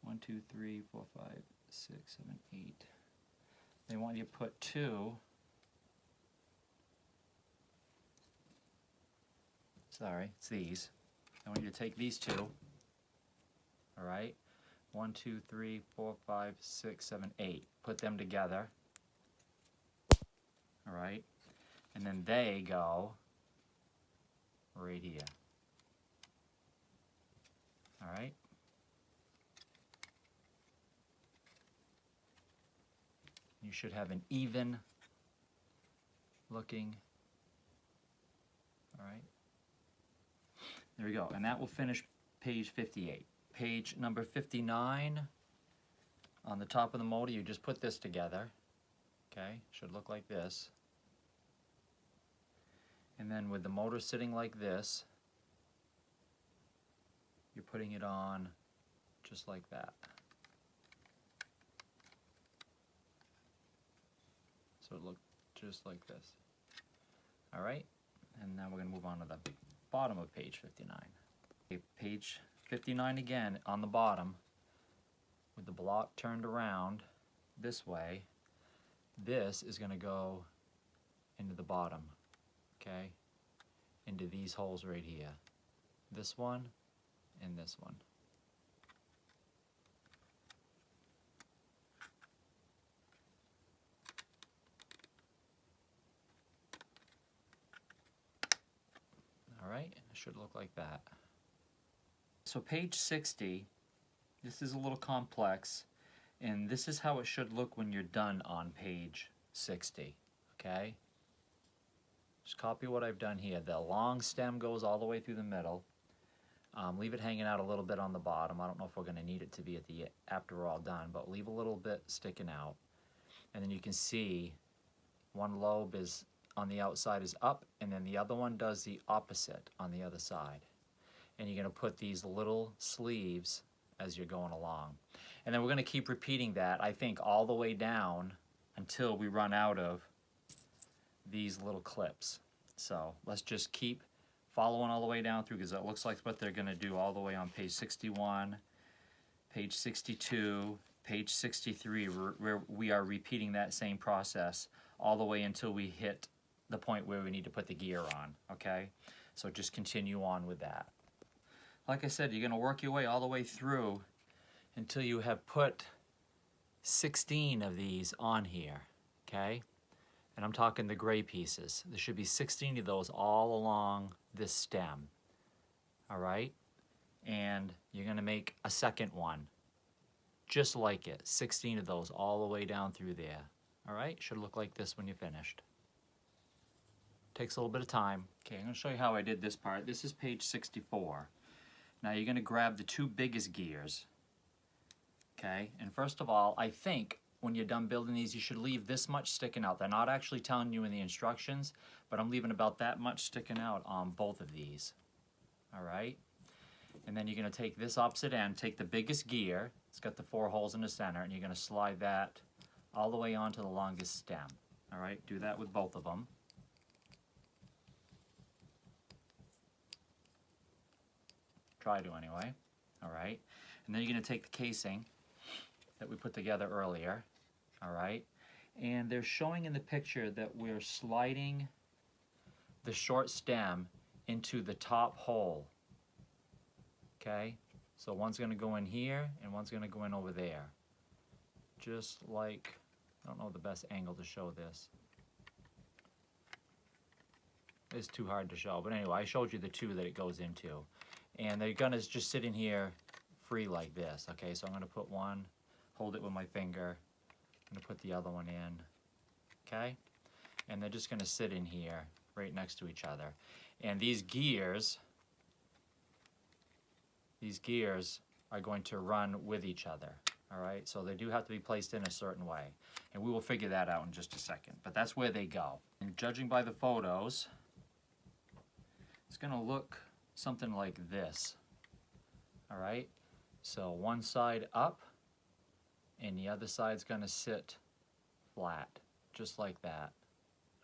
1, 2, 3, 4, 5, 6, 7, 8. They want you to put two, sorry, it's these. I want you to take these two, all right? 1, 2, 3, 4, 5, 6, 7, 8. Put them together, all right? And then they go right here, all right? You should have an even looking, all right? There we go, and that will finish page 58. Page number 59, on the top of the motor, you just put this together, okay? Should look like this. And then with the motor sitting like this, you're putting it on just like that. So it looked just like this. All right, and now we're going to move on to the bottom of page 59. Okay, page 59 again, on the bottom, with the block turned around this way, this is going to go into the bottom, okay, into these holes right here. This one and this one. Alright, it should look like that. So page 60, this is a little complex, and this is how it should look when you're done on page 60, okay? Just copy what I've done here. The long stem goes all the way through the middle. Leave it hanging out a little bit on the bottom. I don't know if we're going to need it to be after we're all done, but leave a little bit sticking out. And then you can see one lobe is on the outside is up, and then the other one does the opposite on the other side. And you're going to put these little sleeves as you're going along. And then we're going to keep repeating that, I think, all the way down until we run out of these little clips. So let's just keep following all the way down through, because it looks like what they're going to do all the way on page 61, page 62, page 63, where we are repeating that same process all the way until we hit the point where we need to put the gear on, okay? So just continue on with that. Like I said, you're going to work your way all the way through until you have put 16 of these on here, okay? And I'm talking the gray pieces. There should be 16 of those all along this stem, all right? And you're gonna make a second one, just like it, 16 of those all the way down through there, all right? Should look like this when you're finished. Takes a little bit of time. Okay, I'm gonna show you how I did this part. This is page 64. Now you're gonna grab the two biggest gears, okay? And first of all, I think when you're done building these, you should leave this much sticking out. They're not actually telling you in the instructions, but I'm leaving about that much sticking out on both of these, all right? And then you're gonna take this opposite end, take the biggest gear, it's got the 4 holes in the center, and you're gonna slide that all the way onto the longest stem, all right? Do that with both of them. Try to anyway, all right? And then you're gonna take the casing that we put together earlier, all right? And they're showing in the picture that we're sliding the short stem into the top hole, okay? So one's gonna go in here and one's gonna go in over there. Just like, I don't know the best angle to show this. It's too hard to show, but anyway, I showed you the two that it goes into. And they're gonna just sit in here free like this, okay? So I'm gonna put one, hold it with my finger, I'm gonna put the other one in, okay? And they're just gonna sit in here right next to each other. And these gears are going to run with each other, all right? So they do have to be placed in a certain way. And we will figure that out in just a second, but that's where they go. And judging by the photos, it's gonna look something like this, all right? So one side up, and the other side's gonna sit flat, just like that,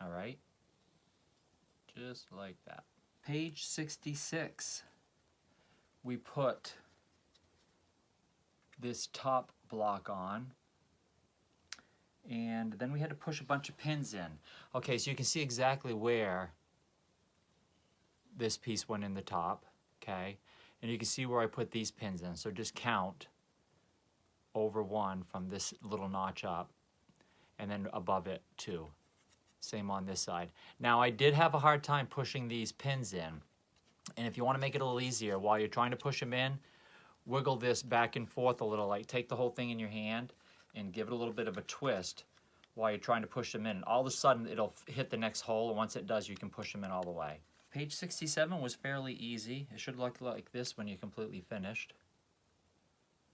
all right? Just like that. Page 66, we put this top block on, and then we had to push a bunch of pins in. Okay, so you can see exactly where this piece went in the top, okay? And you can see where I put these pins in, so just count over 1 from this little notch up, and then above it 2. Same on this side. Now I did have a hard time pushing these pins in, and if you want to make it a little easier, while you're trying to push them in, wiggle this back and forth a little, like take the whole thing in your hand and give it a little bit of a twist while you're trying to push them in. And all of a sudden it'll hit the next hole, and once it does, you can push them in all the way. Page 67 was fairly easy. It should look like this when you're completely finished.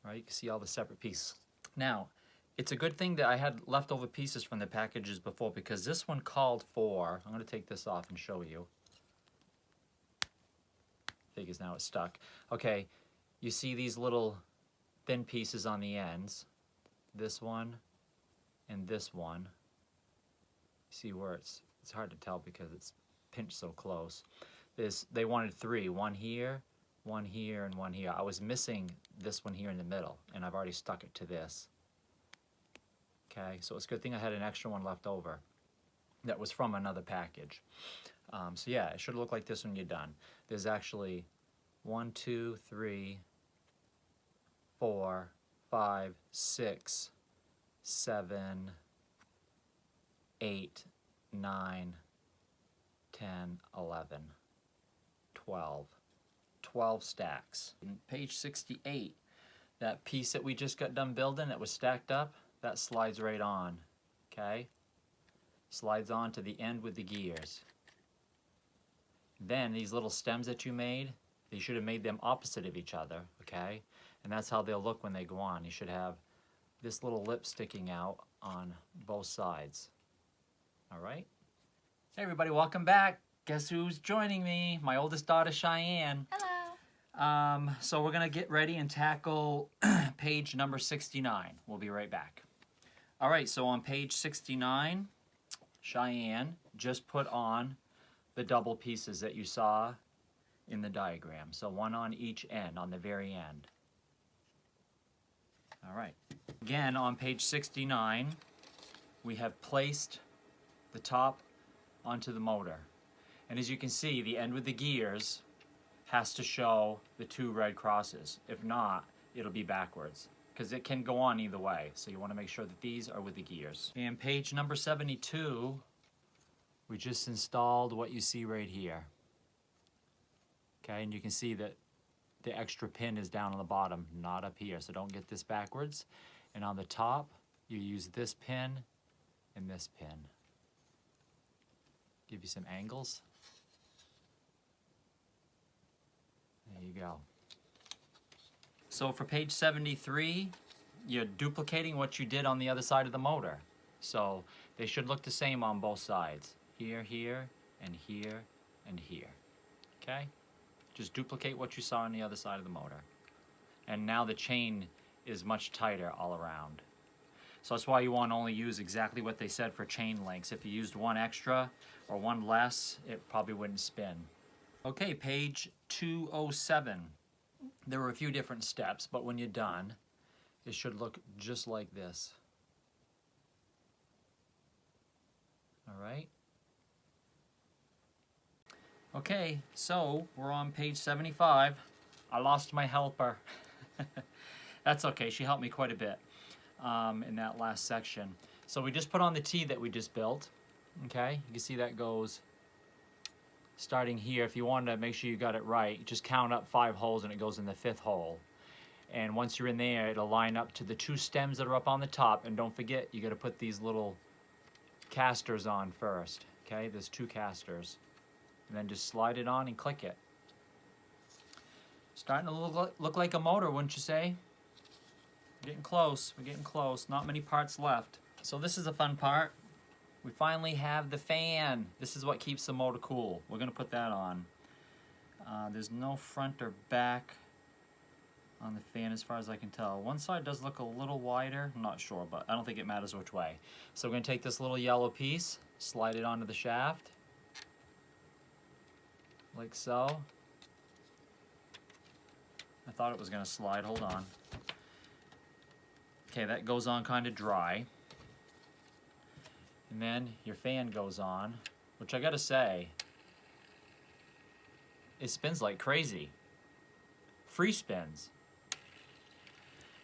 Right, you can see all the separate pieces. Now, it's a good thing that I had leftover pieces from the packages before, because this one called for, I'm gonna take this off and show you. Figures now it's stuck. Okay, you see these little thin pieces on the ends. This one and this one. See where it's hard to tell because it's pinched so close. They wanted 3, one here, and one here. I was missing this one here in the middle, and I've already stuck it to this. Okay, so it's a good thing I had an extra one left over that was from another package. So yeah, it should look like this when you're done. There's actually 1, 2, 3, 4, 5, 6, 7, 8, 9, 10, 11, 12. 12 stacks. In page 68, that piece that we just got done building that was stacked up, that slides right on, okay? Slides on to the end with the gears. Then these little stems that you made, You should have made them opposite of each other, okay? And that's how they'll look when they go on. You should have this little lip sticking out on both sides. All right? Hey everybody, welcome back. Guess who's joining me? My oldest daughter, Cheyenne. Hello. So we're gonna get ready and tackle page number 69. We'll be right back. All right, so on page 69, Cheyenne just put on the double pieces that you saw in the diagram. So one on each end, on the very end. All right. Again, on page 69, we have placed the top onto the motor. And as you can see, the end with the gears has to show the two red crosses. If not, it'll be backwards, because it can go on either way. So you want to make sure that these are with the gears. And page number 72, we just installed what you see right here. Okay, and you can see that the extra pin is down on the bottom, not up here. So don't get this backwards. And on the top, you use this pin and this pin. Give you some angles. There you go. So for page 73, you're duplicating what you did on the other side of the motor. So they should look the same on both sides. Here, here, and here, and here. Okay? Just duplicate what you saw on the other side of the motor. And now the chain is much tighter all around. So that's why you want to only use exactly what they said for chain lengths. If you used one extra or one less, it probably wouldn't spin. Okay, page 207. There were a few different steps, but when you're done, it should look just like this. All right. Okay, so we're on page 75. I lost my helper. That's okay, she helped me quite a bit in that last section. So we just put on the T that we just built. Okay, you can see that goes starting here. If you wanted to make sure you got it right, just count up 5 holes and it goes in the 5th hole. And once you're in there, it'll line up to the 2 stems that are up on the top. And don't forget, you got to put these little casters on first. Okay, there's 2 casters. And then just slide it on and click it. Starting to look like a motor, wouldn't you say? We're getting close, we're getting close. Not many parts left. So this is a fun part. We finally have the fan. This is what keeps the motor cool. We're gonna put that on. There's no front or back on the fan as far as I can tell. One side does look a little wider. I'm not sure, but I don't think it matters which way. So we're gonna take this little yellow piece, slide it onto the shaft. Like so. I thought it was gonna slide, hold on. Okay, that goes on kind of dry. And then your fan goes on, which I gotta say, it spins like crazy. Free spins.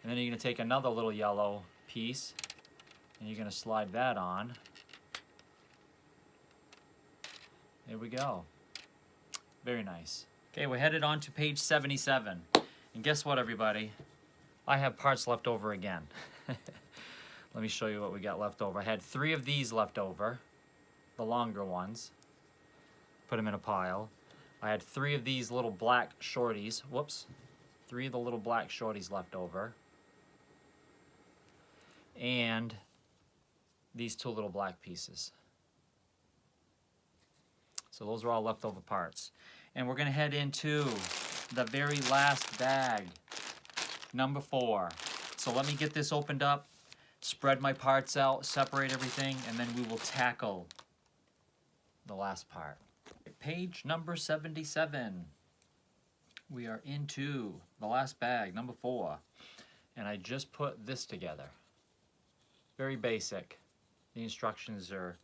And then you're gonna take another little yellow piece and you're gonna slide that on. There we go. Very nice. Okay, we're headed on to page 77. And guess what, everybody? I have parts left over again. Let me show you what we got left over. I had 3 of these left over, the longer ones. Put them in a pile. I had 3 of these little black shorties. Whoops. 3 of the little black shorties left over. And these 2 little black pieces. So those are all leftover parts. And we're gonna head into the very last bag, number 4. So let me get this opened up, spread my parts out, separate everything, and then we will tackle the last part. Page number 77. We are into the last bag, number 4. And I just put this together. Very basic. The instructions are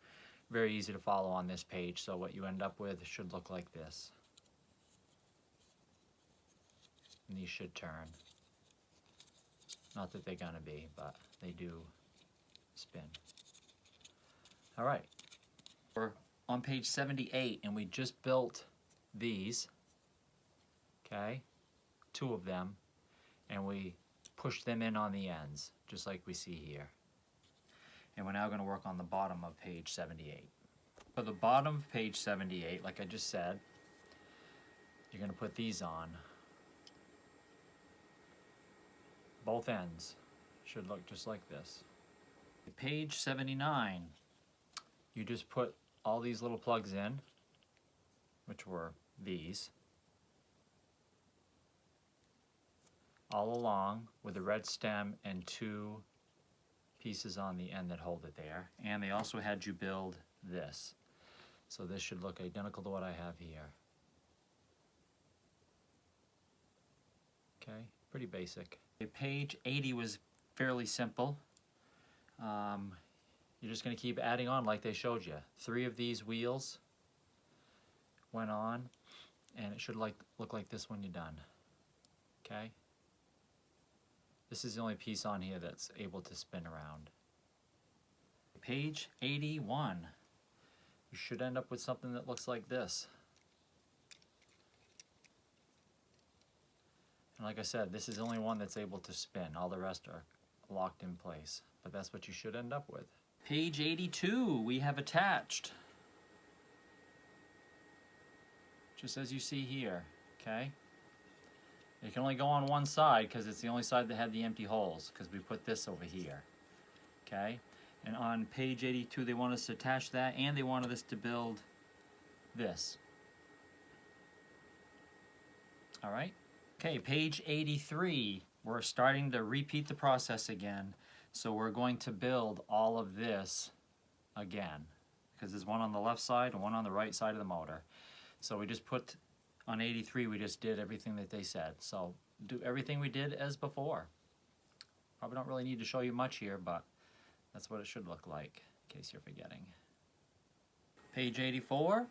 very easy to follow on this page, so what you end up with should look like this. And these should turn. Not that they're gonna be, but they do spin. All right, we're on page 78 and we just built these, okay, 2 of them, and we pushed them in on the ends, just like we see here. And we're now gonna work on the bottom of page 78. For the bottom of page 78, like I just said, you're going to put these on. Both ends should look just like this. Page 79, you just put all these little plugs in, which were these, all along with a red stem and 2 pieces on the end that hold it there. And they also had you build this. So this should look identical to what I have here. Okay, pretty basic. Page 80 was fairly simple. You're just going to keep adding on like they showed you. 3 of these wheels went on, and it should look like this when you're done. Okay? This is the only piece on here that's able to spin around. Page 81. You should end up with something that looks like this. And like I said, this is the only one that's able to spin. All the rest are locked in place. But that's what you should end up with. Page 82, we have attached. Just as you see here, okay? It can only go on one side because it's the only side that had the empty holes, because we put this over here, okay? And on page 82, they want us to attach that, and they wanted us to build this. All right? Okay, page 83, we're starting to repeat the process again. So we're going to build all of this again, because there's one on the left side and one on the right side of the motor. So we just put, on 83, we just did everything that they said. So do everything we did as before. Probably don't really need to show you much here, but that's what it should look like, in case you're forgetting. Page 84,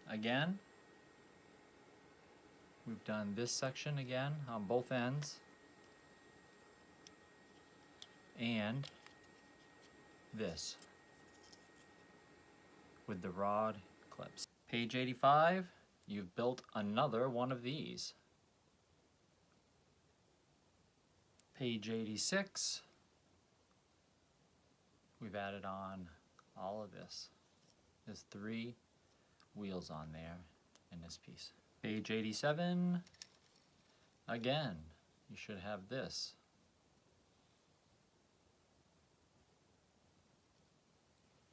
again. We've done this section again on both ends. And this with the rod clips. Page 85, you've built another one of these. Page 86, we've added on all of this. There's 3 wheels on there in this piece. Page 87, again, you should have this.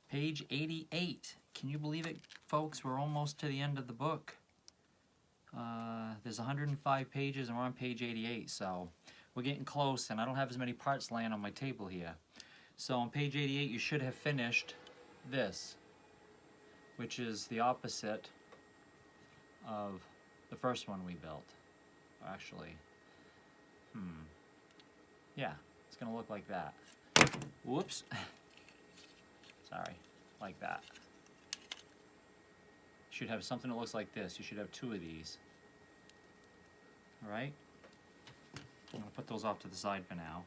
Page 88. Can you believe it, folks? We're almost to the end of the book. There's 105 pages and we're on page 88, so we're getting close, and I don't have as many parts laying on my table here. So on page 88 you should have finished this, which is the opposite of the first one we built. Actually, yeah, it's gonna look like that. Whoops. Sorry, like that. You should have something that looks like this. You should have 2 of these. Alright? I'm going to put those off to the side for now.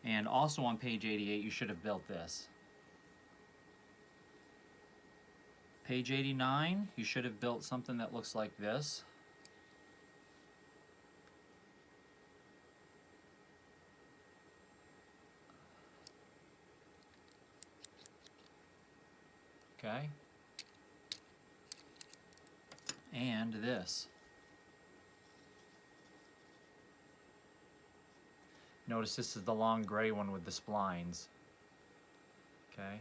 And also on page 88, you should have built this. Page 89, you should have built something that looks like this. Okay? And this. Notice this is the long gray one with the splines. Okay?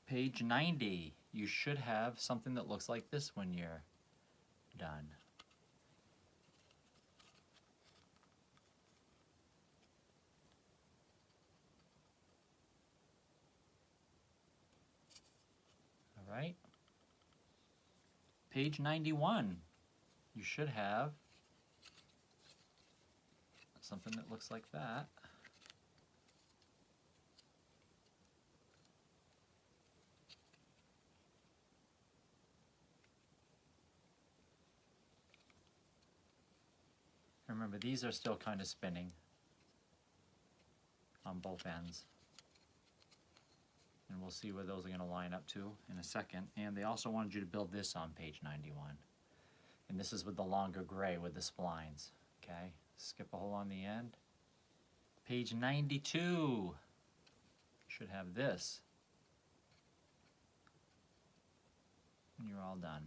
Page 90. You should have something that looks like this when you're done. Right? Page 91, you should have something that looks like that. Remember, these are still kind of spinning on both ends. And we'll see where those are going to line up to in a second. And they also wanted you to build this on page 91. And this is with the longer gray with the splines. Okay, skip a hole on the end. Page 92 should have this. And you're all done.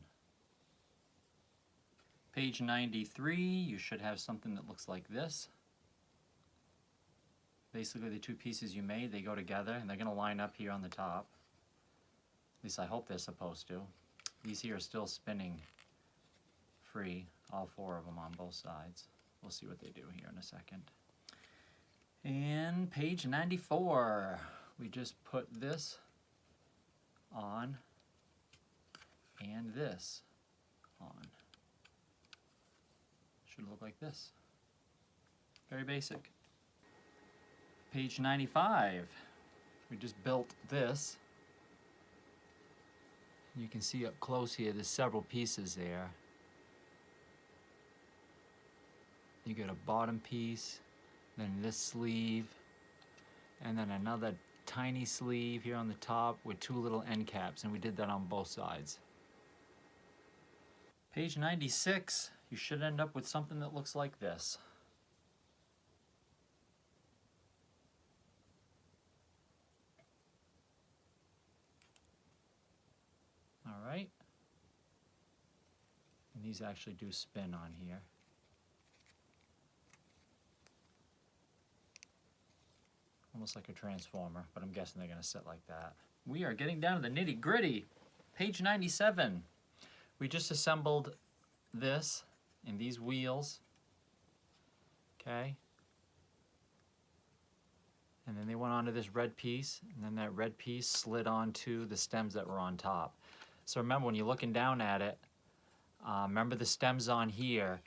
Page 93, you should have something that looks like this. Basically the two pieces you made, they go together and they're going to line up here on the top. At least I hope they're supposed to. These here are still spinning free, all four of them on both sides. We'll see what they do here in a second. And page 94, we just put this on and this on. Should look like this. Very basic. Page 95, we just built this. You can see up close here, there's several pieces there. You get a bottom piece, then this sleeve, and then another tiny sleeve here on the top with two little end caps, and we did that on both sides. Page 96, you should end up with something that looks like this. All right. And these actually do spin on here. Almost like a transformer, but I'm guessing they're going to sit like that. We are getting down to the nitty-gritty. Page 97. We just assembled this and these wheels. Okay. And then they went onto this red piece, and then that red piece slid onto the stems that were on top. So remember, when you're looking down at it, remember the stems on here,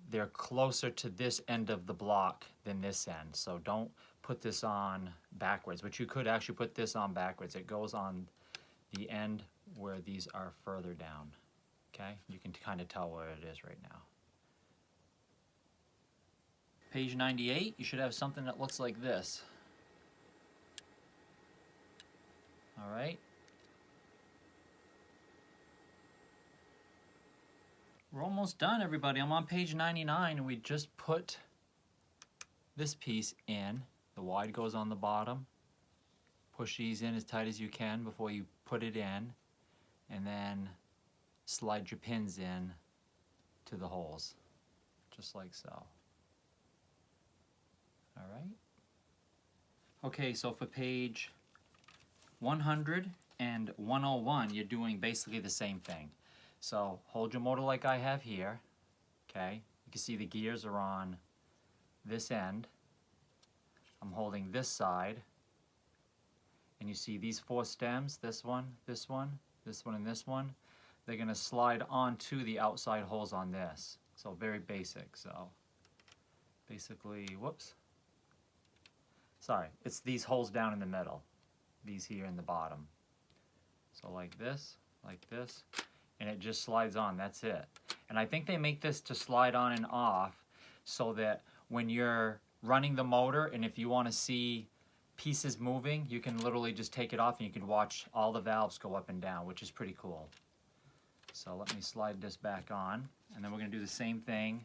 they're closer to this end of the block than this end. So don't put this on backwards, but you could actually put this on backwards. It goes on the end where these are further down. Okay, you can kind of tell where it is right now. Page 98, you should have something that looks like this. All right. We're almost done, everybody. I'm on page 99, and we just put this piece in. The wide goes on the bottom. Push these in as tight as you can before you put it in, and then slide your pins in to the holes, just like so. All right. Okay, so for page 100 and 101, you're doing basically the same thing. So hold your motor like I have here, okay? You can see the gears are on this end. I'm holding this side, and you see these four stems, this one, this one, this one, and this one. They're gonna slide onto the outside holes on this. So very basic, so basically, whoops. Sorry, it's these holes down in the middle, these here in the bottom. So like this, and it just slides on, that's it. And I think they make this to slide on and off so that when you're running the motor and if you want to see pieces moving, you can literally just take it off and you can watch all the valves go up and down, which is pretty cool. So let me slide this back on, and then we're going to do the same thing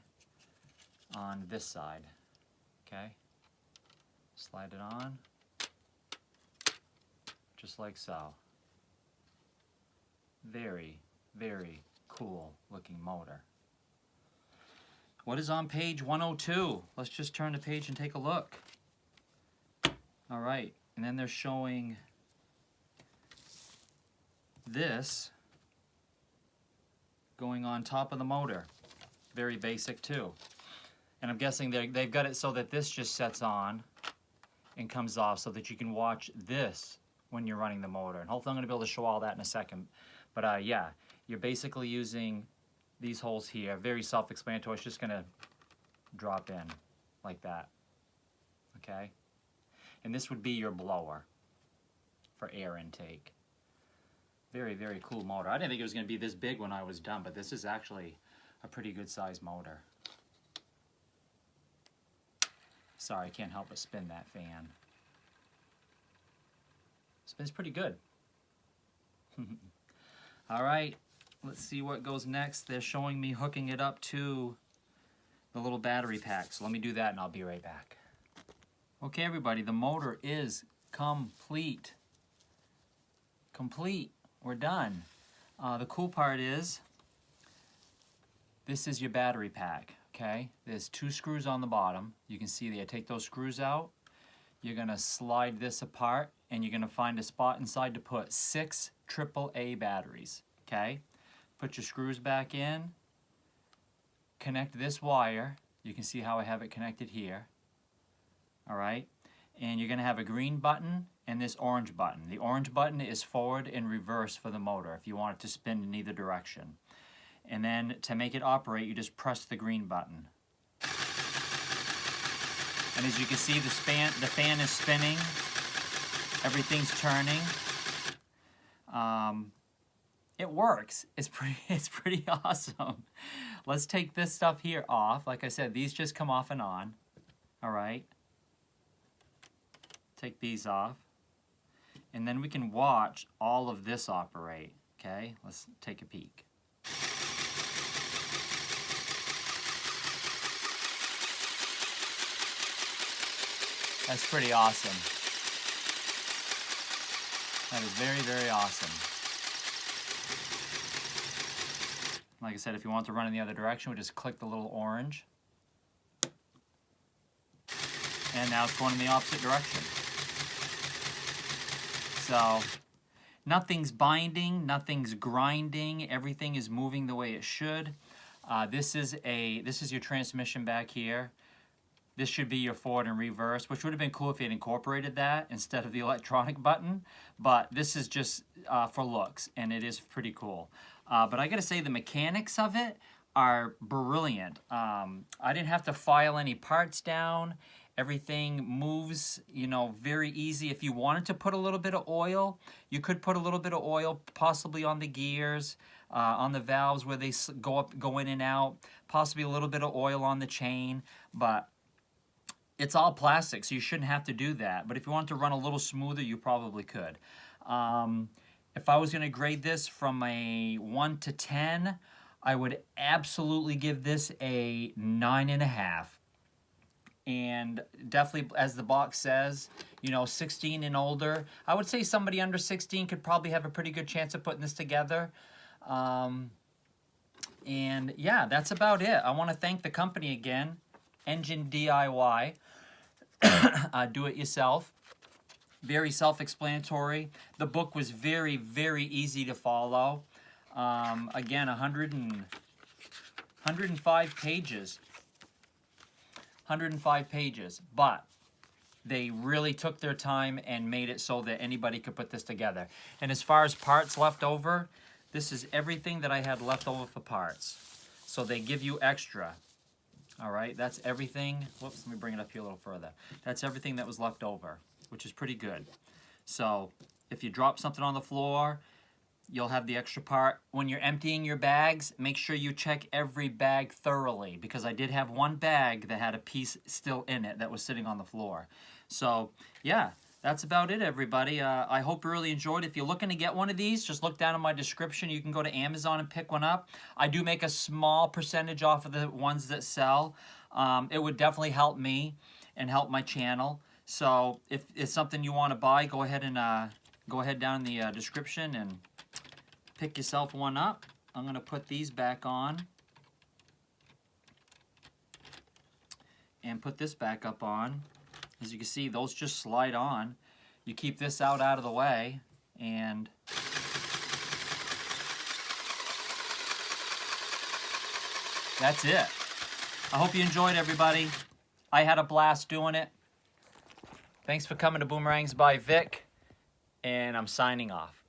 on this side. Okay? Slide it on, just like so. Very, very cool looking motor. What is on page 102? Let's just turn the page and take a look. All right, and then they're showing this going on top of the motor. Very basic too. And I'm guessing they've got it so that this just sets on and comes off so that you can watch this when you're running the motor. And hopefully I'm going to be able to show all that in a second. But yeah, you're basically using these holes here. Very self-explanatory. It's just going to drop in like that. Okay? And this would be your blower for air intake. Very, very cool motor. I didn't think it was going to be this big when I was done, but this is actually a pretty good size motor. Sorry, I can't help but spin that fan. Spins pretty good. All right, let's see what goes next. They're showing me hooking it up to the little battery pack. So let me do that and I'll be right back. Okay, everybody, the motor is complete. Complete. We're done. The cool part is this is your battery pack, okay? There's 2 screws on the bottom. You can see there, take those screws out. You're gonna slide this apart and you're gonna find a spot inside to put 6 AAA batteries, okay? Put your screws back in, connect this wire. You can see how I have it connected here, all right? And you're gonna have a green button and this orange button. The orange button is forward and reverse for the motor if you want it to spin in either direction. And then to make it operate, you just press the green button. And as you can see, the fan is spinning. Everything's turning. It works. It's pretty awesome. Let's take this stuff here off. Like I said, these just come off and on. All right. Take these off. And then we can watch all of this operate. Okay, let's take a peek. That's pretty awesome. That is very, very awesome. Like I said, if you want to run in the other direction, we just click the little orange. And now it's going in the opposite direction. So, nothing's binding, nothing's grinding, everything is moving the way it should. This is your transmission back here. This should be your forward and reverse, which would have been cool if you had incorporated that instead of the electronic button. But this is just for looks, and it is pretty cool. But I gotta say, the mechanics of it are brilliant. I didn't have to file any parts down. Everything moves, you know, very easy. If you wanted to put a little bit of oil, you could put a little bit of oil, possibly on the gears, on the valves where they go in and out, possibly a little bit of oil on the chain, but it's all plastic, so you shouldn't have to do that. But if you want to run a little smoother, you probably could. If I was going to grade this from a 1 to 10, I would absolutely give this a 9.5. And definitely, as the box says, you know, 16 and older. I would say somebody under 16 could probably have a pretty good chance of putting this together. And yeah, that's about it. I want to thank the company again, Enginediy. Do it yourself. Very self-explanatory. The book was very, very easy to follow. Again, 105 pages. 105 pages, but they really took their time and made it so that anybody could put this together. And as far as parts left over, this is everything that I had left over for parts. So they give you extra. All right, that's everything. Whoops, let me bring it up here a little further. That's everything that was left over, which is pretty good. So if you drop something on the floor, you'll have the extra part. When you're emptying your bags, make sure you check every bag thoroughly, because I did have one bag that had a piece still in it that was sitting on the floor. So yeah, that's about it, everybody. I hope you really enjoyed. If you're looking to get one of these, just look down in my description. You can go to Amazon and pick one up. I do make a small percentage off of the ones that sell. It would definitely help me and help my channel. So if it's something you want to buy, go ahead down in the description and pick yourself one up. I'm going to put these back on and put this back up on. As you can see, those just slide on. You keep this out of the way, and that's it. I hope you enjoyed, everybody. I had a blast doing it. Thanks for coming to Boomerangs by Vic, and I'm signing off.